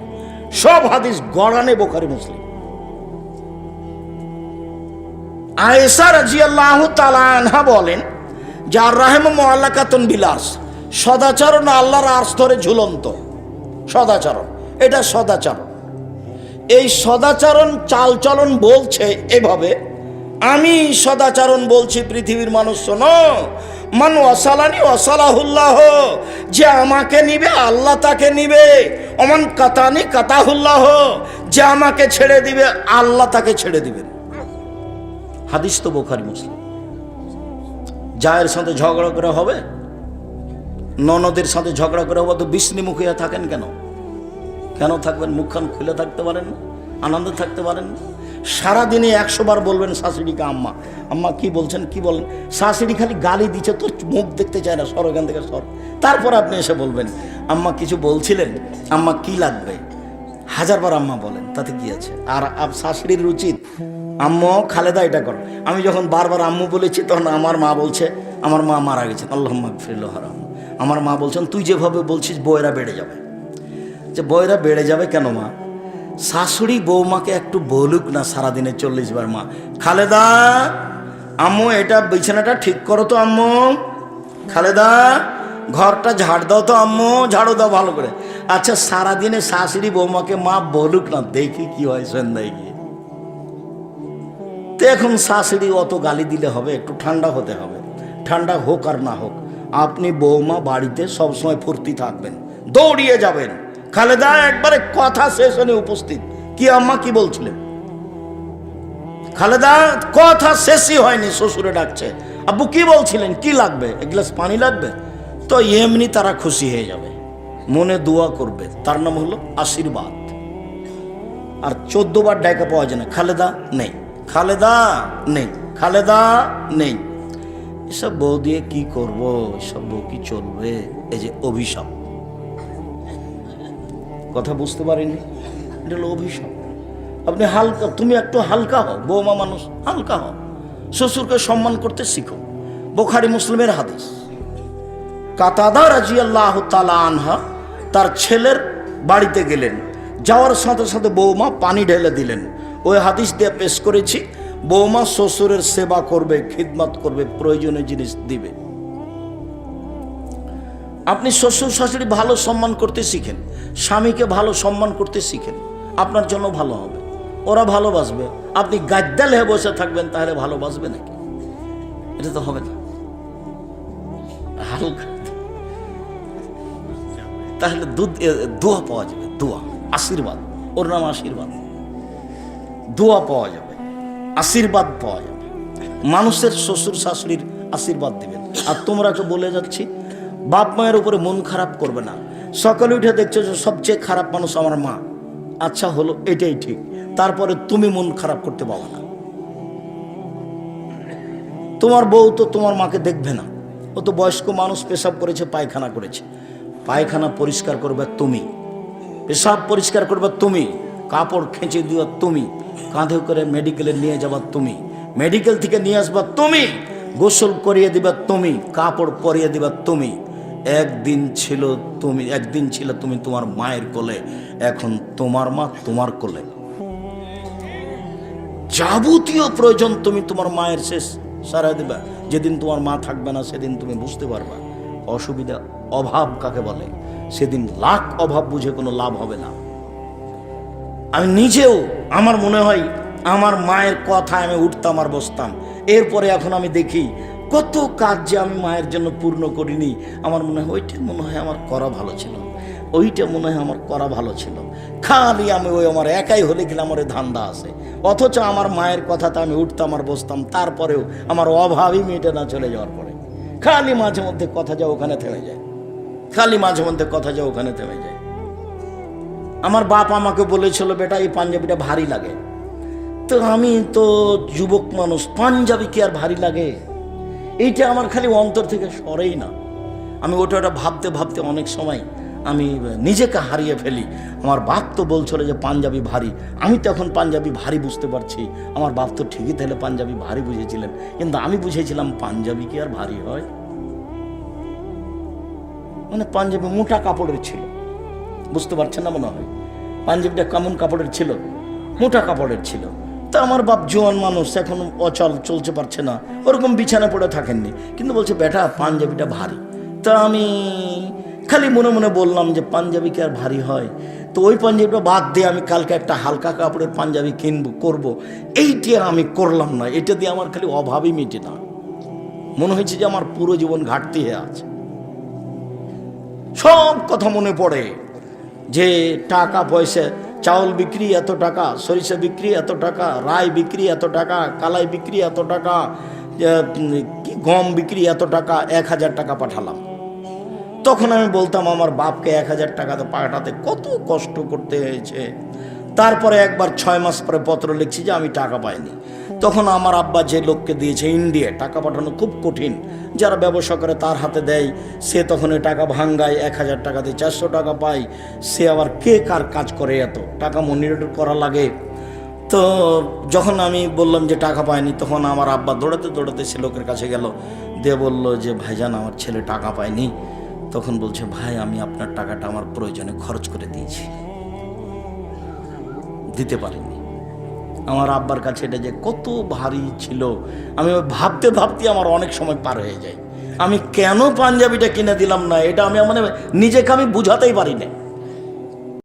সব হাদিস গড়ানে বুখারী মুসলিম। আয়েশা রাদিয়াল্লাহু তাআলা আনহা বলেন যার রাহমু মুআল্লাকাতুন বিলাস, সদাচরণ আল্লাহর আরশ ধরে ঝুলন্ত। সদাচরণ, এটা সদাচরণ। এই সদাচরণ চালচলন বলছে এভাবে, আমি সদাচরণ বলছি পৃথিবীর মানুষ শোনো, মান ওয়াসালানি ওয়াসালাহুল্লাহ, যে আমাকে নিবে আল্লাহ তাকে নিবে। ওমান কাতানি কাতাহুল্লাহ, যে আমাকে ছেড়ে দিবে আল্লাহ তাকে ছেড়ে দিবেন। হাদিস তো বুখারী মুসলিম। যায়ের সাথে ঝগড়া করে হবে? ননদের সাথে ঝগড়া করে অবাধ বিষ্ণুমুখ হয়ে থাকেন কেন? কেন থাকবেন? মুখখান খুলে থাকতে পারেন না? আনন্দে থাকতে পারেন না? সারাদিনে 100 বার বলবেন শাশুড়িকে আম্মা, আম্মা কি বলছেন, কি বলেন? শাশুড়ি খালি গালি দিচ্ছে, তোর মুখ দেখতে চায় না, সর এখান থেকে সর। তারপর আপনি এসে বলবেন আম্মা কিছু বলছিলেন, আম্মা কি লাগবে? 1000 বার আম্মা বলেন, তাতে কি আছে? আর শাশুড়ির উচিত আম্মু খালেদা এটা কর। আমি যখন বারবার আম্মু বলেছি তখন আমার মা বলছে, আমার মা মারা গেছেন, আল্লাহুম্মা গফিরলাহু হারাম, আমার মা বলছেন তুই যেভাবে বলছিস বউয়েরা বেড়ে যাবে। যে বউয়েরা বেড়ে যাবে কেন মা? শাশুড়ি বৌমাকে একটু বলুক না সারাদিনে 40 বার, মা খালেদা আম্মু এটা বিছানাটা ঠিক করো তো, আম্মু খালেদা ঘরটা ঝাড় দাও তো, আম্মু ঝাড়ু দাও ভালো করে। আচ্ছা সারাদিনে শাশুড়ি বৌমাকে মা বলুক না, দেখি কি হয় সন্ধ্যায় গিয়ে। তো এখন শাশুড়ি অত গালি দিলে হবে? একটু ঠান্ডা হতে হবে। ঠান্ডা হোক আর না হোক, আপনি বৌমা বাড়িতে সবসময় ফুর্তি থাকবেন, দৌড়িয়ে যাবেন। খালেদা একবারে কথা শেষ হলে উপস্থিত, কি আম্মা কি বলছিলেন? খালেদা কথা শেষই হয়নি, শ্বশুরে ডাকছে, আব্বু কি বলছিলেন, কি লাগবে, এক গ্লাস পানি লাগবে? তো এমনি তারা খুশি হয়ে যাবে, মনে দোয়া করবে, তার নাম হলো আশীর্বাদ। আর 14 বার ডাকা পাওয়া যায় না, খালেদা নেই, খালেদা নেই, খালেদা নেই। এসব বউ দিয়ে কি করব? এসব বউ কি চলবে? এই যে অভিশাপ, কথা বুঝতে পারিনি, এটা হলো অভিশাপ। আপনি হালকা, তুমি একটু হালকা হও, বৌমা মানুষ, হালকা হও, শ্বশুরকে সম্মান করতে শিখো। বুখারী মুসলিমের হাদিস, কাতাদা রাদিয়াল্লাহু তাআলা আনহা তার ছেলের বাড়িতে গেলেন, যাওয়ার সাথে সাথে বৌমা পানি ঢেলে দিলেন। ওই হাদিস দিয়ে পেশ করেছি, বৌমা শ্বশুরের সেবা করবে, খিদমত করবে, প্রয়োজনীয় জিনিস দিবে। আপনি শ্বশুর শাশুড়ি ভালো সম্মান করতে শিখেন, স্বামীকে ভালো সম্মান করতে শিখেন, আপনার জন্য ভালো হবে, ওরা ভালোবাসবে। আপনি গাদ্দাল হয়ে বসে থাকবেন, তাহলে ভালোবাসবে নাকি? এটা তো হবে না। হালকা, তাহলে দোয়া পাওয়া যাবে, দোয়া, আশীর্বাদ, ওর নাম আশীর্বাদ। দোয়া পাওয়া যাবে, আশীর্বাদ পাওয়া যাবে, মানুষের শ্বশুর শাশুড়ির আশীর্বাদ দিবেন। আর তোমরাকে বলে যাচ্ছি, বাপ মায়ের উপরে মন খারাপ করবে না। সকালে উঠে দেখছো যে সবচেয়ে খারাপ মানুষ আমার মা, আচ্ছা হলো, এটাই ঠিক, তারপরে তুমি মন খারাপ করতে পারবে না। তোমার বউ তো তোমার মাকে দেখবে না, ও তো বয়স্ক মানুষ, পেশাব করেছে, পায়খানা করেছে, পায়খানা পরিষ্কার করবে তুমি, পেশাব পরিষ্কার করবে তুমি, কাপড় খেঁচে দিও তুমি, কাঁধে করে মেডিকেলে নিয়ে যাবা তুমি, মেডিকেল থেকে নিয়ে আসবা তুমি, গোসল করিয়ে দিবা তুমি, কাপড় পরিয়ে দিবা তুমি। একদিন ছিল তুমি তোমার মায়ের কোলে, এখন তোমার মা তোমার কোলে। যাবতীয় প্রয়োজন তুমি তোমার মায়ের শেষ সারা দিবা। যেদিন তোমার মা থাকবে না সেদিন তুমি বুঝতে পারবা অসুবিধা, অভাব কাকে বলে। সেদিন লাখ অভাব বুঝে কোনো লাভ হবে না। আমি নিজেও, আমার মনে হয় আমার মায়ের কথায় আমি উঠতাম আর বসতাম। এরপরে এখন আমি দেখি কত কাজ যে আমি মায়ের জন্য পূর্ণ করিনি। আমার মনে হয় ওইটা মনে হয় আমার করা ভালো ছিল, ওইটা মনে হয় আমার করা ভালো ছিল। খালি আমি ওই আমার একাই হলে গেলে আমার ধান্দা আছে, অথচ আমার মায়ের কথাতে আমি উঠতাম আর বসতাম, তারপরেও আমার অভাবই মেটে না চলে যাওয়ার পরে। খালি মাঝে মধ্যে কথা যা ওখানে থেমে যায়, খালি মাঝে মধ্যে কথা যা ওখানে থেমে যায়। আমার বাপ আমাকে বলেছিল, বেটা এই পাঞ্জাবিটা ভারী লাগে। তো আমি তো যুবক মানুষ, পাঞ্জাবি কি আর ভারী লাগে? এইটা আমার খালি অন্তর থেকে সরেই না। আমি ওটা ভাবতে ভাবতে অনেক সময় আমি নিজেকে হারিয়ে ফেলি। আমার বাপ তো বলছিল যে পাঞ্জাবি ভারী, আমি তো এখন পাঞ্জাবি ভারী বুঝতে পারছি। আমার বাপ তো ঠিকই তাহলে পাঞ্জাবি ভারী বুঝেছিলেন, কিন্তু আমি বুঝেছিলাম পাঞ্জাবি কি আর ভারী হয়? মানে পাঞ্জাবি মোটা কাপড়ের ছিল, বুঝতে পারছেন না মনে হয়। পাঞ্জাবিটা কেমন কাপড়ের ছিল? মোটা কাপড়ের ছিল। তা আমার বাপ জোয়ান মানুষ, এখন অচল, চলতে পারছে না, ওরকম বিছানা পড়ে থাকেননি, কিন্তু বলছে বেটা পাঞ্জাবিটা ভারী। তা আমি খালি মনে মনে বললাম যে পাঞ্জাবি কি আর ভারী হয়? তো ওই পাঞ্জাবিটা বাদ দিয়ে আমি কালকে একটা হালকা কাপড়ের পাঞ্জাবি করবো। এইটা আমি করলাম না, এটা দিয়ে আমার খালি অভাবই মিটে না। মনে হয়েছে যে আমার পুরো জীবন ঘাটতি হয়ে আছে। সব কথা মনে পড়ে যে টাকা পয়সা, চাউল বিক্রি এত টাকা, সরিষা বিক্রি এত টাকা, রাই বিক্রি এত টাকা, কালাই বিক্রি এত টাকা, গম বিক্রি এত টাকা, 1000 টাকা পাঠালাম। তখন আমি বলতাম আমার বাপকে 1000 টাকাতে পাঠাতে কত কষ্ট করতে হয়েছে। তারপরে একবার 6 মাস পরে পত্র লিখছি যে আমি টাকা পাইনি। তখন আমার আব্বা যে লোককে দিয়েছে ইন্ডিয়া, টাকা পাঠানো খুব কঠিন, যারা ব্যবসা করে তার হাতে দেয়, সে তখন ওই টাকা ভাঙ্গায়, 1000 টাকাতে 400 টাকা পায়। সে আবার কে কার কাজ করে, এত টাকা মনিটর করা লাগে। তো যখন আমি বললাম যে টাকা পাইনি, তখন আমার আব্বা দৌড়াতে দৌড়াতে সে লোকের কাছে গেল, দিয়ে বলল যে ভাইজান আমার ছেলে টাকা পায়নি। তখন বলছে ভাই আমি আপনার টাকাটা আমার প্রয়োজনে খরচ করে দিয়েছি, দিতে পারিনি। আমার আব্বার কাছে এটা যে কত ভারী ছিল, আমি ভাবতে ভাবতে আমার অনেক সময় পার হয়ে যায়। আমি কেন পাঞ্জাবিটা কিনে দিলাম না, এটা আমি মানে নিজেকে আমি বুঝাতেই পারি না।